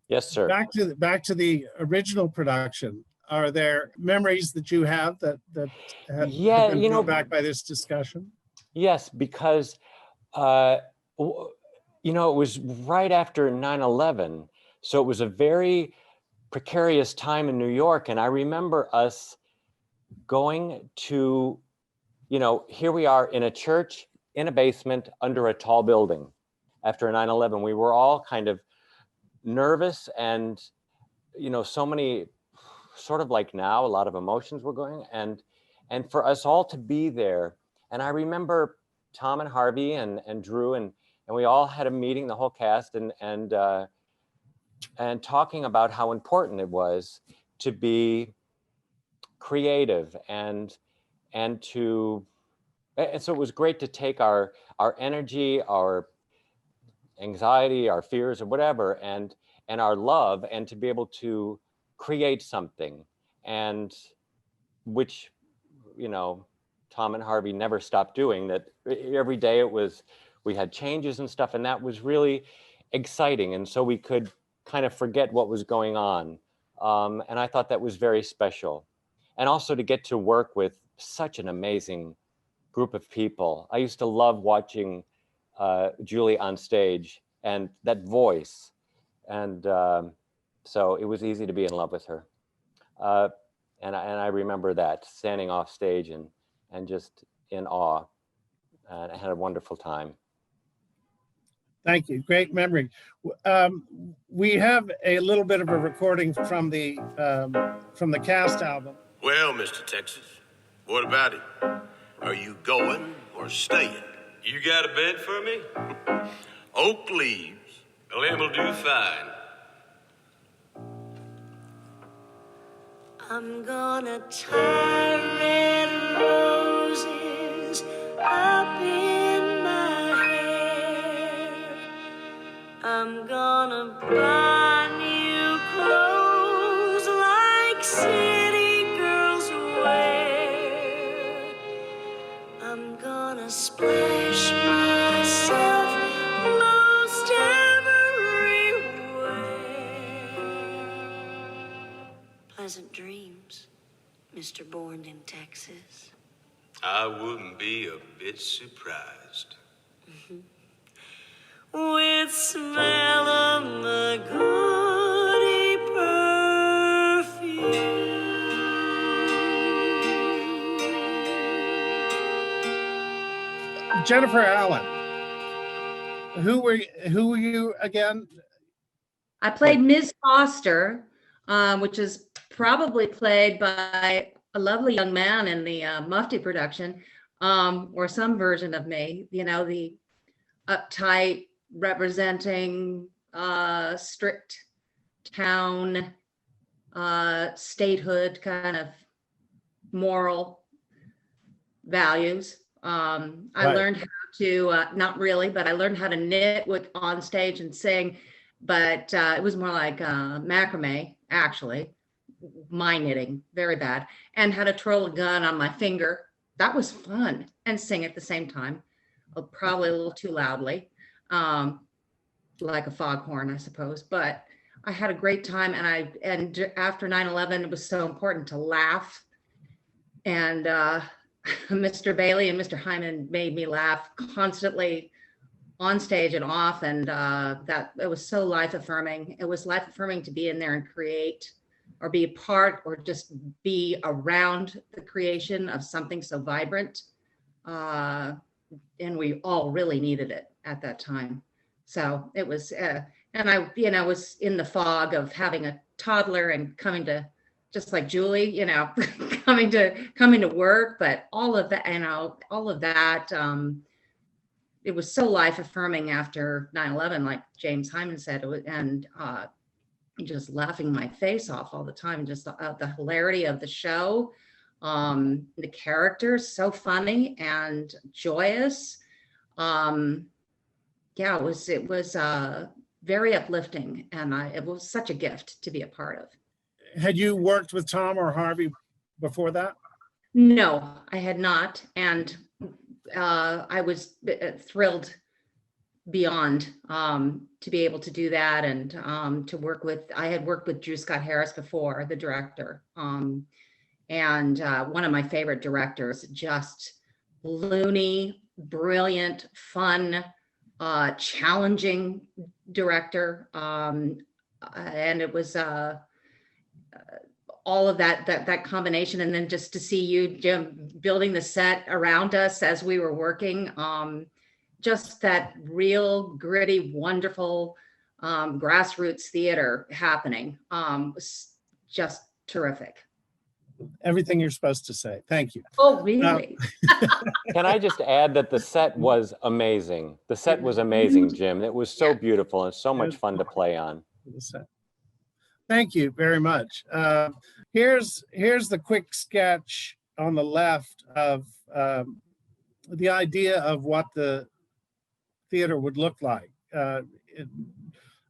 Yes, sir. back to the original production. Are there memories that you have that Yeah, have been brought back by this discussion? Yes, because it was right after 9/11, so it was a very precarious time in New York, and I remember us going to, here we are in a church in a basement under a tall building. After 9/11, we were all kind of nervous, and so many, sort of like now, a lot of emotions were going, and for us all to be there. And I remember Tom and Harvey and Drew and we all had a meeting, the whole cast, and talking about how important it was to be creative and so it was great to take our energy, our anxiety, our fears, or whatever, and our love, and to be able to create something, and which Tom and Harvey never stopped doing. That every day we had changes and stuff, and that was really exciting, and so we could kind of forget what was going on, and I thought that was very special. And also to get to work with such an amazing group of people. I used to love watching Julie on stage and that voice, and so it was easy to be in love with her. And I remember that, standing off stage and just in awe, and I had a wonderful time. Thank you. Great memory. We have a little bit of a recording from the cast album. Well, Mr. Texas, what about it? Are you going or staying? You got a bed for me? Oak leaves. Well, it'll do fine. I'm gonna tie red roses up in my hair. I'm gonna buy new clothes like city girls wear. I'm gonna splash myself most everywhere. Pleasant dreams, Mr. Born in Texas. I wouldn't be a bit surprised. With smell of Magooty perfume. Jennifer Allen, who were you again? I played Ms. Foster, which is probably played by a lovely young man in the Mufti production, or some version of me, the uptight, representing strict town, statehood kind of moral values. I learned how to, not really, but I learned how to knit on stage and sing, but it was more like macrame, actually, my knitting, very bad, and how to twirl a gun on my finger. That was fun, and sing at the same time, probably a little too loudly, like a foghorn, I suppose, but I had a great time. And after 9/11, it was so important to laugh, and Mr. Bailey and Mr. Hyman made me laugh constantly on stage and off, and that it was so life affirming. It was life affirming to be in there and create, or be a part, or just be around the creation of something so vibrant. And we all really needed it at that time. So it was, and I, was in the fog of having a toddler and coming to, just like Julie, coming to work, but all of that, it was so life affirming after 9/11, like James Hyman said, and just laughing my face off all the time, just the hilarity of the show, the characters, so funny and joyous. Yeah, it was very uplifting, and it was such a gift to be a part of. Had you worked with Tom or Harvey before that? No, I had not, and I was thrilled beyond to be able to do that, and to work with. I had worked with Drew Scott Harris before, the director, and one of my favorite directors. Just loony, brilliant, fun, challenging director, and it was all of that combination, and then just to see you, Jim, building the set around us as we were working, just that real gritty, wonderful grassroots theater happening was just terrific. Everything you're supposed to say. Thank you. Oh, really? Can I just add that the set was amazing? The set was amazing, Jim. It was so beautiful and so much fun to play on. Thank you very much. Here's the quick sketch on the left of the idea of what the theater would look like.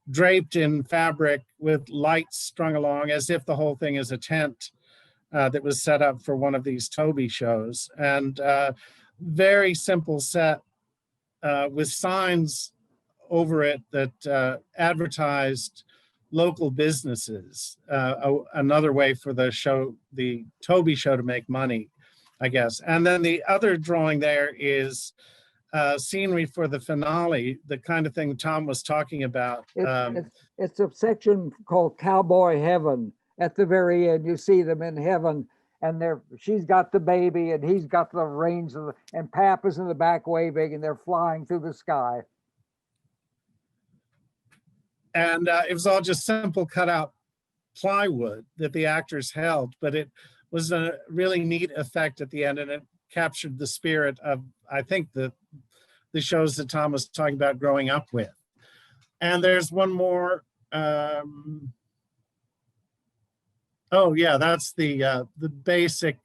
Draped in fabric with lights strung along as if the whole thing is a tent that was set up for one of these Toby shows, and very simple set with signs over it that advertised local businesses. Another way for the Toby show to make money, I guess. And then the other drawing there is scenery for the finale, the kind of thing Tom was talking about. It's a section called Cowboy Heaven. At the very end, you see them in heaven, and she's got the baby, and he's got the reins, and Pap is in the back waving, and they're flying through the sky. And it was all just simple cutout plywood that the actors held, but it was a really neat effect at the end, and it captured the spirit of, I think, the shows that Tom was talking about growing up with. And there's one more. Oh yeah, that's the basic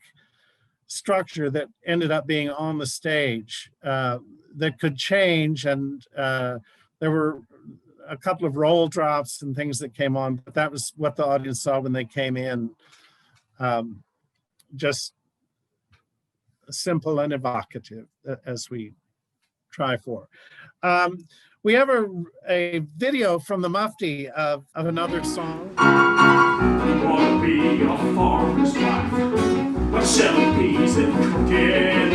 structure that ended up being on the stage that could change, and there were a couple of roll drops and things that came on, but that was what the audience saw when they came in. Just simple and evocative, as we try for. We have a video from the Mufti of another song. You want to be a farmer's wife, but selling peas and cooking.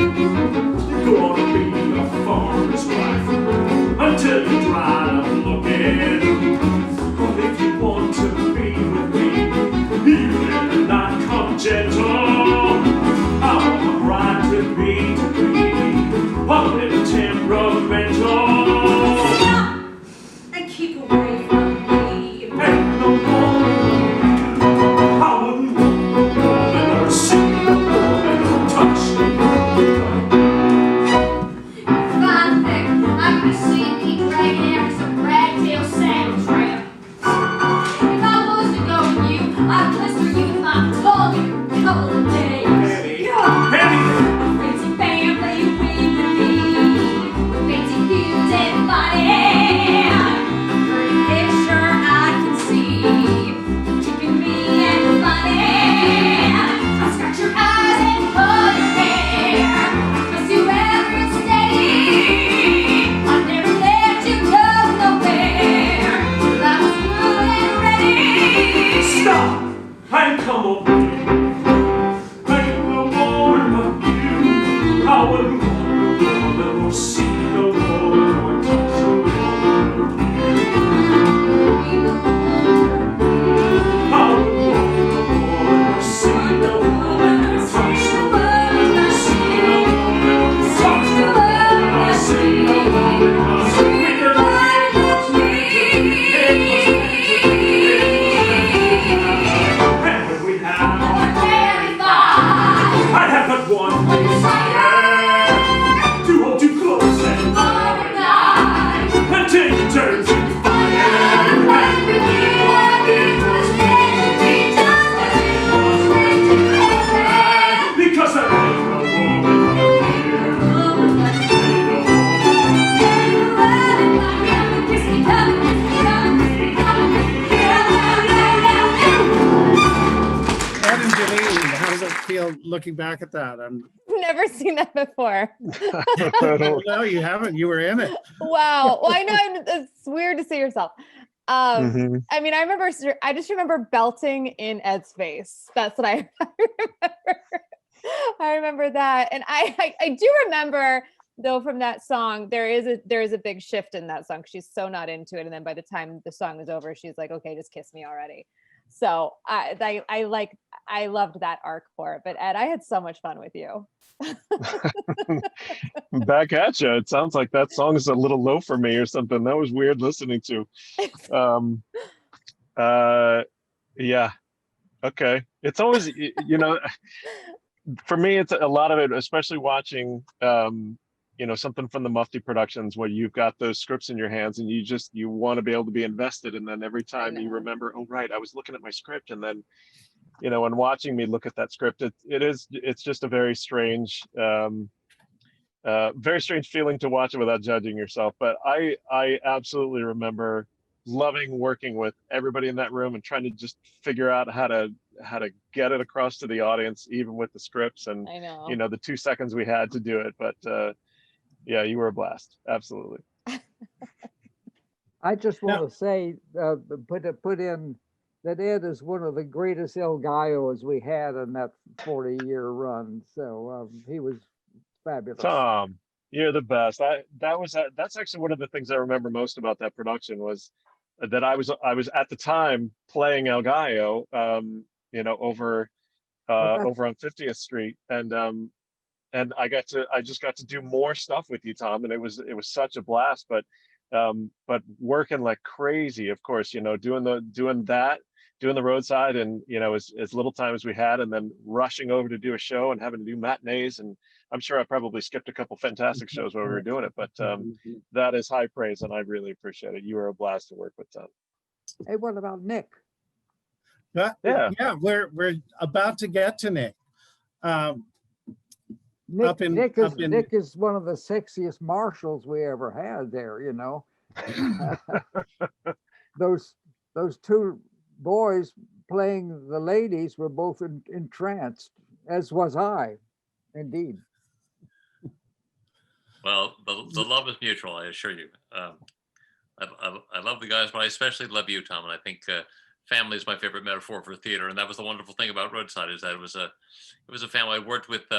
You want to be a farmer's wife until you're dry up looking. But if you want to be with me, you better not come gentle. I want my bride to be a little temperamental. And keep away from me. Ain't no woman, I wouldn't want no woman or see no woman or touch no woman. Fine thing, I could see me dragging after some ragtail sandwich trap. If I was to go with you, I'd blister you with my tongue in a couple of days. A fancy family with me, with fancy views and money. Pretty picture I can see, keeping me and funny. I'll scratch your eyes and pull your hair, cause you ever steady. I'll never let you go nowhere, till I was good and ready. Stop and come over here. Ain't no woman but you. I wouldn't want no woman or see no woman or touch no woman. I wouldn't want no woman or see no woman or touch no woman. See no woman or touch no woman or see no woman. 'Cause we can live what's meant to be. And when we have looking back at that. Never seen that before. No, you haven't. You were in it. Wow. Well, I know it's weird to see yourself. Mhm. I mean, I just remember belting in Ed's face. That's what I remember. I remember that. And I do remember though from that song, there is a big shift in that song. She's so not into it. And then by the time the song is over, she's like, okay, just kiss me already. So I loved that arc for it. But Ed, I had so much fun with you. Back at you. It sounds like that song is a little low for me or something. That was weird listening to. Yeah. Okay. It's always, for me, it's a lot of it, especially watching, something from the Mufti Productions where you've got those scripts in your hands and you want to be able to be invested. And then every time you remember, oh, right, I was looking at my script, and then, and watching me look at that script, it's just a very strange feeling to watch it without judging yourself. But I absolutely remember loving working with everybody in that room and trying to just figure out how to get it across to the audience, even with the scripts and I know. the 2 seconds we had to do it. But yeah, you were a blast. Absolutely. I just want to say, put in that Ed is one of the greatest El Gallos we had in that 40-year run. So he was fabulous. Tom, you're the best. That's actually one of the things I remember most about that production was that I was at the time playing El Gallo, over on 50th Street, and I just got to do more stuff with you, Tom, and it was such a blast. But working like crazy, of course, doing the Roadside, and as little time as we had, and then rushing over to do a show and having to do matinees. And I'm sure I probably skipped a couple fantastic shows while we were doing it, but that is high praise, and I really appreciate it. You were a blast to work with, Tom. Hey, what about Nick? Yeah, we're about to get to Nick. Nick is one of the sexiest marshals we ever had there. Those two boys playing the ladies were both entranced, as was I, indeed. Well, the love is mutual, I assure you. I love the guys, but I especially love you, Tom. And I think family is my favorite metaphor for theater. And that was the wonderful thing about Roadside, is that it was a family. I worked with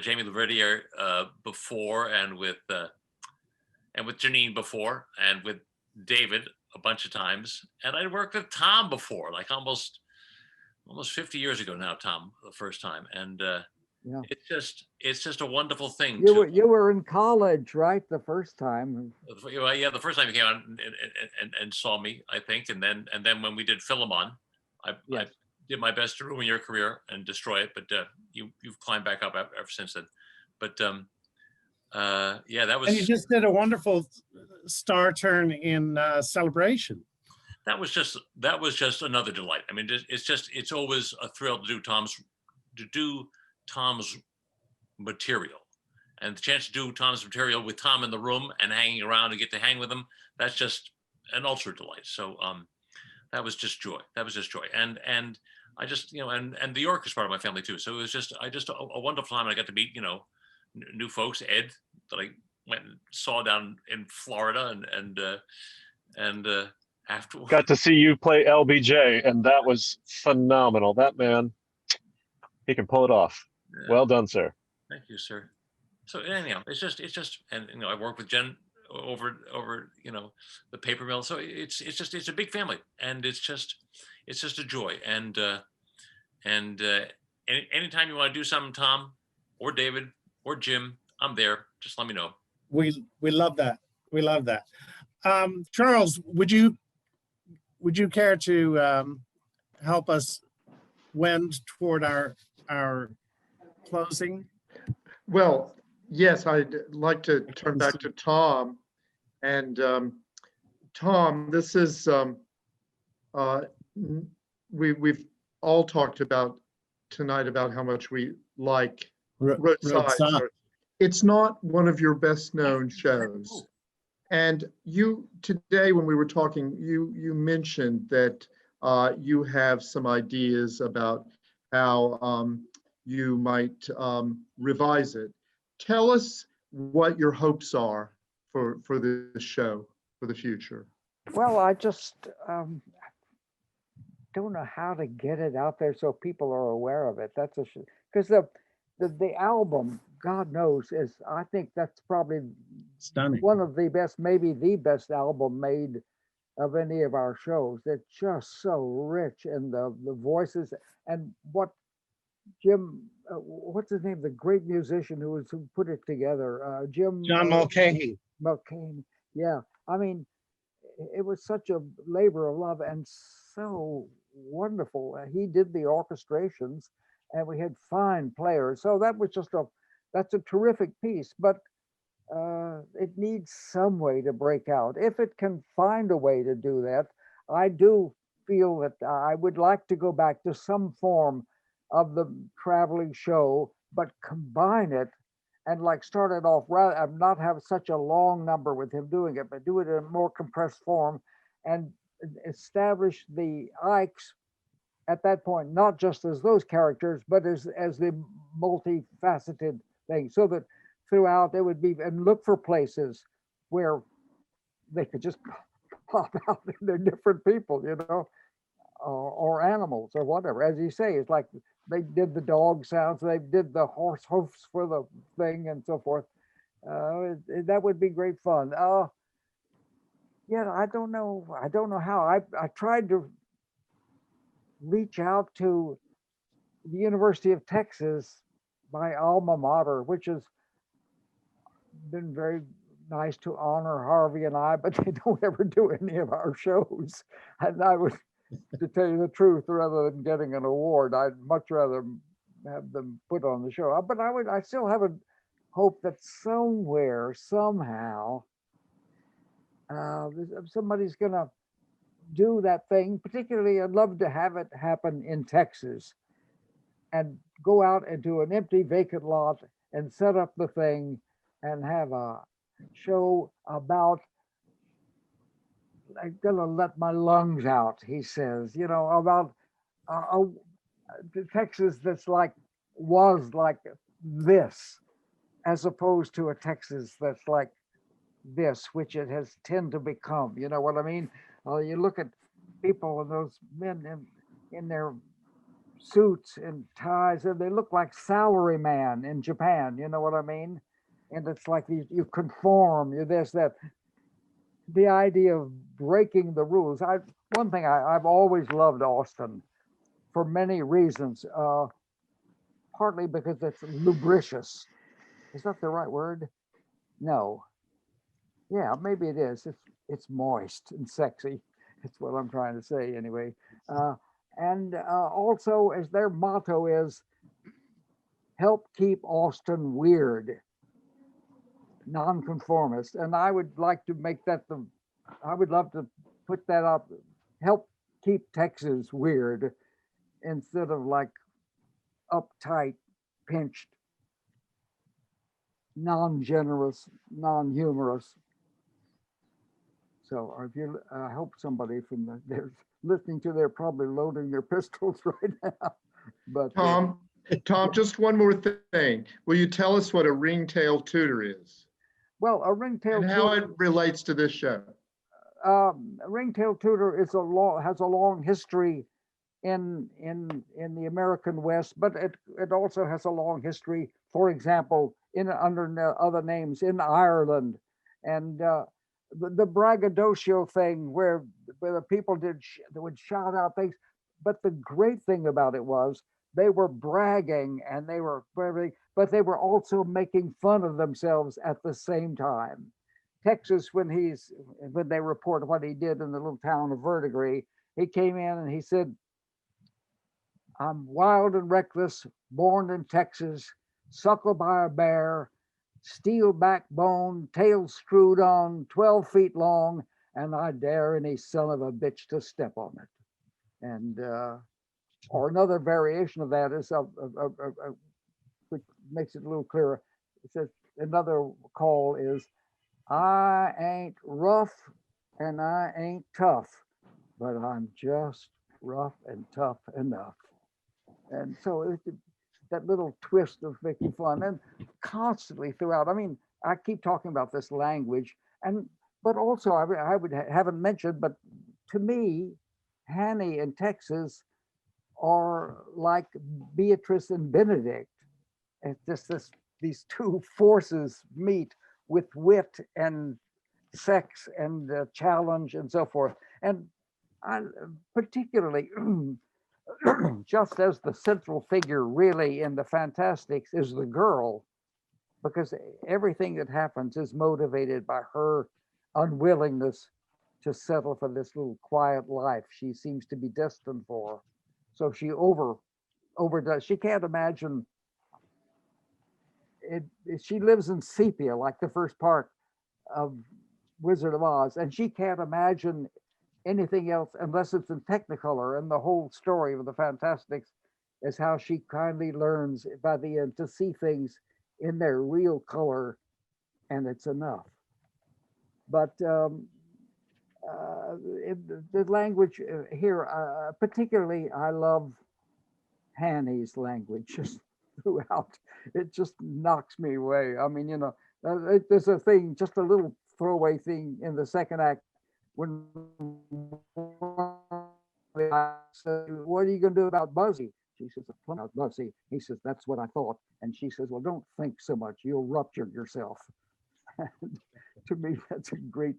Jamie Laverdiere before, and with Janine before, and with David a bunch of times. And I worked with Tom before, like almost 50 years ago now, Tom, the first time. And yeah, it's just a wonderful thing. You were in college, right? The first time. Yeah, the first time you came out and saw me, I think, and then when we did Philemon, I did my best to ruin your career and destroy it, but you've climbed back up ever since then. But yeah, that was. And you just did a wonderful star turn in Celebration. That was just another delight. I mean, it's always a thrill to do Tom's material, and the chance to do Tom's material with Tom in the room and hanging around and get to hang with him. That's just an ultra delight. So that was just joy. And I just, and the York is part of my family too. So it was just a wonderful time. I got to meet, new folks, Ed, that I went and saw down in Florida, and afterwards. Got to see you play LBJ, and that was phenomenal. That man, he can pull it off. Yeah. Well done, sir. Thank you, sir. So anyhow, it's just, and I work with Jen over the paper mill. So it's a big family, and it's just a joy. And anytime you want to do something, Tom or David or Jim, I'm there. Just let me know. We love that. We love that. Charles, would you care to help us wend toward our closing? Well, yes, I'd like to turn back to Tom. And Tom, this is, we've all talked about tonight about how much we like Roadside. So it's not one of your best known shows. And you, today when we were talking, you mentioned that you have some ideas about how you might revise it. Tell us what your hopes are for the show for the future. Well, I just don't know how to get it out there so people are aware of it. That's a because the album, God knows, is, I think that's probably Stunning. one of the best, maybe the best album made of any of our shows. It's just so rich in the voices and what Jim, what's his name, the great musician who put it together, Jim John Mulcahy. Mulcahy. Yeah, I mean, it was such a labor of love and so wonderful. He did the orchestrations, and we had fine players. So that was just that's a terrific piece. But it needs some way to break out. If it can find a way to do that, I do feel that I would like to go back to some form of the traveling show, but combine it and like start it off rather not have such a long number with him doing it, but do it in a more compressed form and establish the Ikes at that point, not just as those characters, but as the multifaceted thing, so that throughout there would be, and look for places where they could just pop out and they're different people, you know, or animals or whatever. As you say, it's like they did the dog sounds, they did the horse hoofs for the thing and so forth. That would be great fun. Yeah, I don't know how. I tried to reach out to the University of Texas, my alma mater, which has been very nice to honor Harvey and I, but they don't ever do any of our shows. And I would, to tell you the truth, rather than getting an award, I'd much rather have them put on the show. But I still have a hope that somewhere, somehow, somebody's gonna do that thing. Particularly, I'd love to have it happen in Texas and go out into an empty vacant lot and set up the thing and have a show about, I'm gonna let my lungs out, he says, you know, about Texas that's was like this, as opposed to a Texas that's like this, which it has tend to become. You know what I mean? You look at people and those men in their suits and ties, and they look like salaryman in Japan. You know what I mean? And it's like you conform, you this, that. The idea of breaking the rules. One thing I've always loved Austin for many reasons. Partly because it's lubricious. Is that the right word? No. Yeah, maybe it is. It's moist and sexy. It's what I'm trying to say anyway. And also, as their motto is, help keep Austin weird, nonconformist. And I would like to make that I would love to put that up, help keep Texas weird instead of like uptight, pinched, non-generous, non-humorous. So if you, I hope somebody from they're listening to, they're probably loading their pistols right now. But Tom, just one more thing. Will you tell us what a ringtail tutor is? Well, a ringtail and how it relates to this show. A ringtail tutor has a long history in the American West, but it also has a long history, for example, under other names in Ireland, and the braggadocio thing where the people would shout out things. But the great thing about it was they were bragging and they were bragging, but they were also making fun of themselves at the same time. Texas, when they report what he did in the little town of Verdigris, he came in and he said, I'm wild and reckless, born in Texas, suckled by a bear, steel backbone, tail screwed on, 12 feet long, and I dare any son of a bitch to step on it. And or another variation of that is which makes it a little clearer. It says another call is, I ain't rough and I ain't tough, but I'm just rough and tough enough. And so that little twist of making fun, and constantly throughout. I mean, I keep talking about this language, but also haven't mentioned, but to me, Hanny and Texas are like Beatrice and Benedict. It's just these two forces meet with wit and sex and challenge and so forth. And I particularly, just as the central figure really in the Fantastics is the girl, because everything that happens is motivated by her unwillingness to settle for this little quiet life she seems to be destined for. So she overdoes. She can't imagine it. She lives in sepia, like the first part of Wizard of Oz, and she can't imagine anything else unless it's in Technicolor. And the whole story of the Fantastics is how she kindly learns by the end to see things in their real color, and it's enough. But the language here, particularly, I love Hanny's language just throughout. It just knocks me away. I mean, there's a thing, just a little throwaway thing in the second act when I said, "What are you going to do about Buzzy?" She says, "About Buzzy." He says, "That's what I thought." And she says, "Well, don't think so much. You'll rupture yourself." And to me, that's a great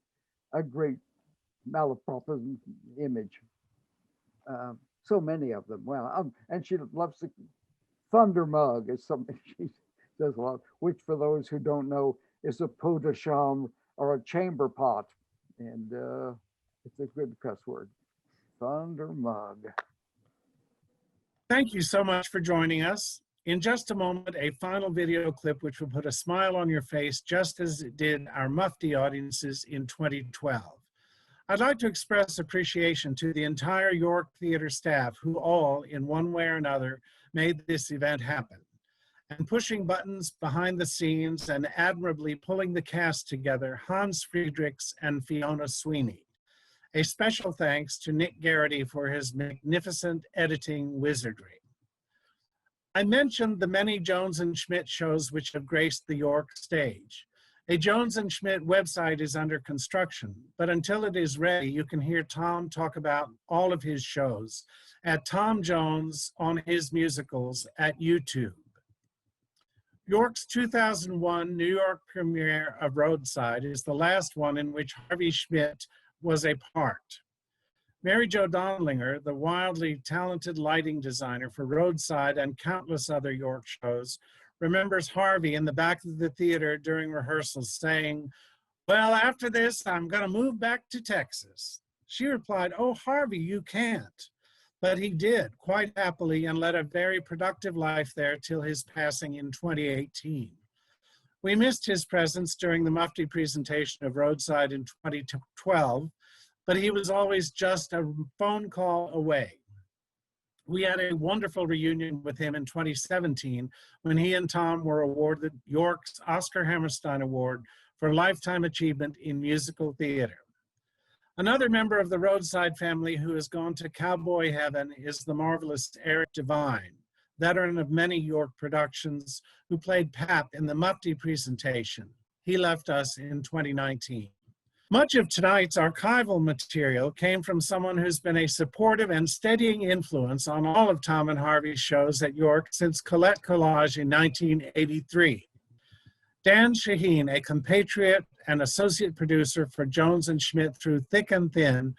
malapropism image. So many of them. Well, and she loves the thunder mug is something she does a lot, which for those who don't know is a pot de chambre or a chamber pot. And it's a good cuss word. Thunder mug. Thank you so much for joining us. In just a moment, a final video clip which will put a smile on your face, just as it did our Mufti audiences in 2012. I'd like to express appreciation to the entire York Theatre staff who all, in one way or another, made this event happen. And pushing buttons behind the scenes and admirably pulling the cast together, Hans Friedrichs and Fiona Sweeney. A special thanks to Nick Garrity for his magnificent editing wizardry. I mentioned the many Jones and Schmidt shows which have graced the York stage. A Jones and Schmidt website is under construction, but until it is ready, you can hear Tom talk about all of his shows at Tom Jones on his musicals at YouTube. York's 2001 New York premiere of Roadside is the last one in which Harvey Schmidt was a part. Mary Jo Donlinger, the wildly talented lighting designer for Roadside and countless other York shows, remembers Harvey in the back of the theater during rehearsals saying, "Well, after this, I'm going to move back to Texas." She replied, "Oh, Harvey, you can't." But he did, quite happily, and led a very productive life there till his passing in 2018. We missed his presence during the Mufti presentation of Roadside in 2012, but he was always just a phone call away. We had a wonderful reunion with him in 2017 when he and Tom were awarded York's Oscar Hammerstein Award for Lifetime Achievement in Musical Theater. Another member of the Roadside family who has gone to cowboy heaven is the marvelous Eric Devine, veteran of many York productions, who played Pap in the Mufti presentation. He left us in 2019. Much of tonight's archival material came from someone who's been a supportive and steadying influence on all of Tom and Harvey's shows at York since Colette Collage in 1983. Dan Shaheen, a compatriot and associate producer for Jones and Schmidt through thick and thin,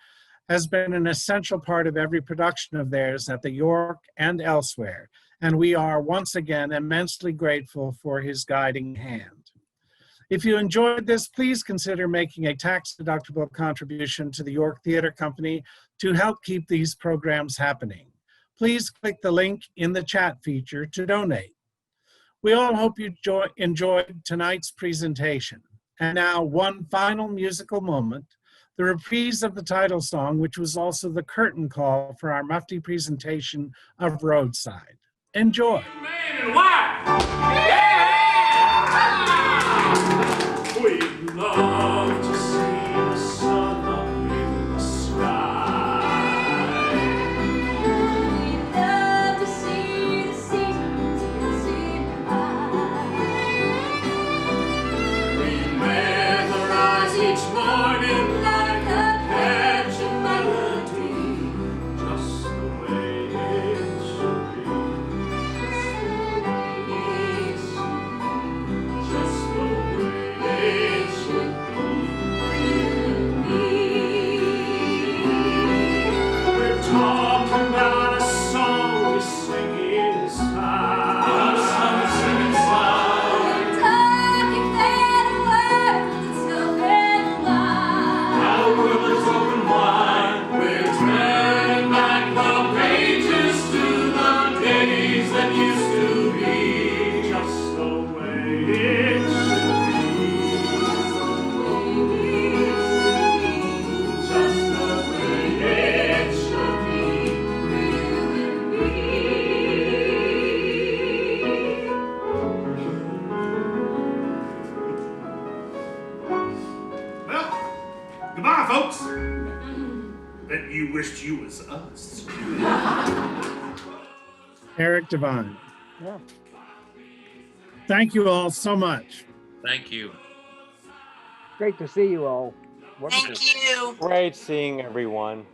has been an essential part of every production of theirs at the York and elsewhere, and we are once again immensely grateful for his guiding hand. If you enjoyed this, please consider making a tax-deductible contribution to the York Theatre Company to help keep these programs happening. Please click the link in the chat feature to donate. We all hope you enjoyed tonight's presentation. And now one final musical moment, the reprise of the title song, which was also the curtain call for our Mufti presentation of Roadside. Enjoy. Man and wife. Yeah! We'd love to see the sun up in the sky. We'd love to see the seasons folks. Bet you wished you was us. Eric Devine. Yeah. Thank you all so much. Thank you. Great to see you all. Wonderful. Thank you. Great seeing everyone.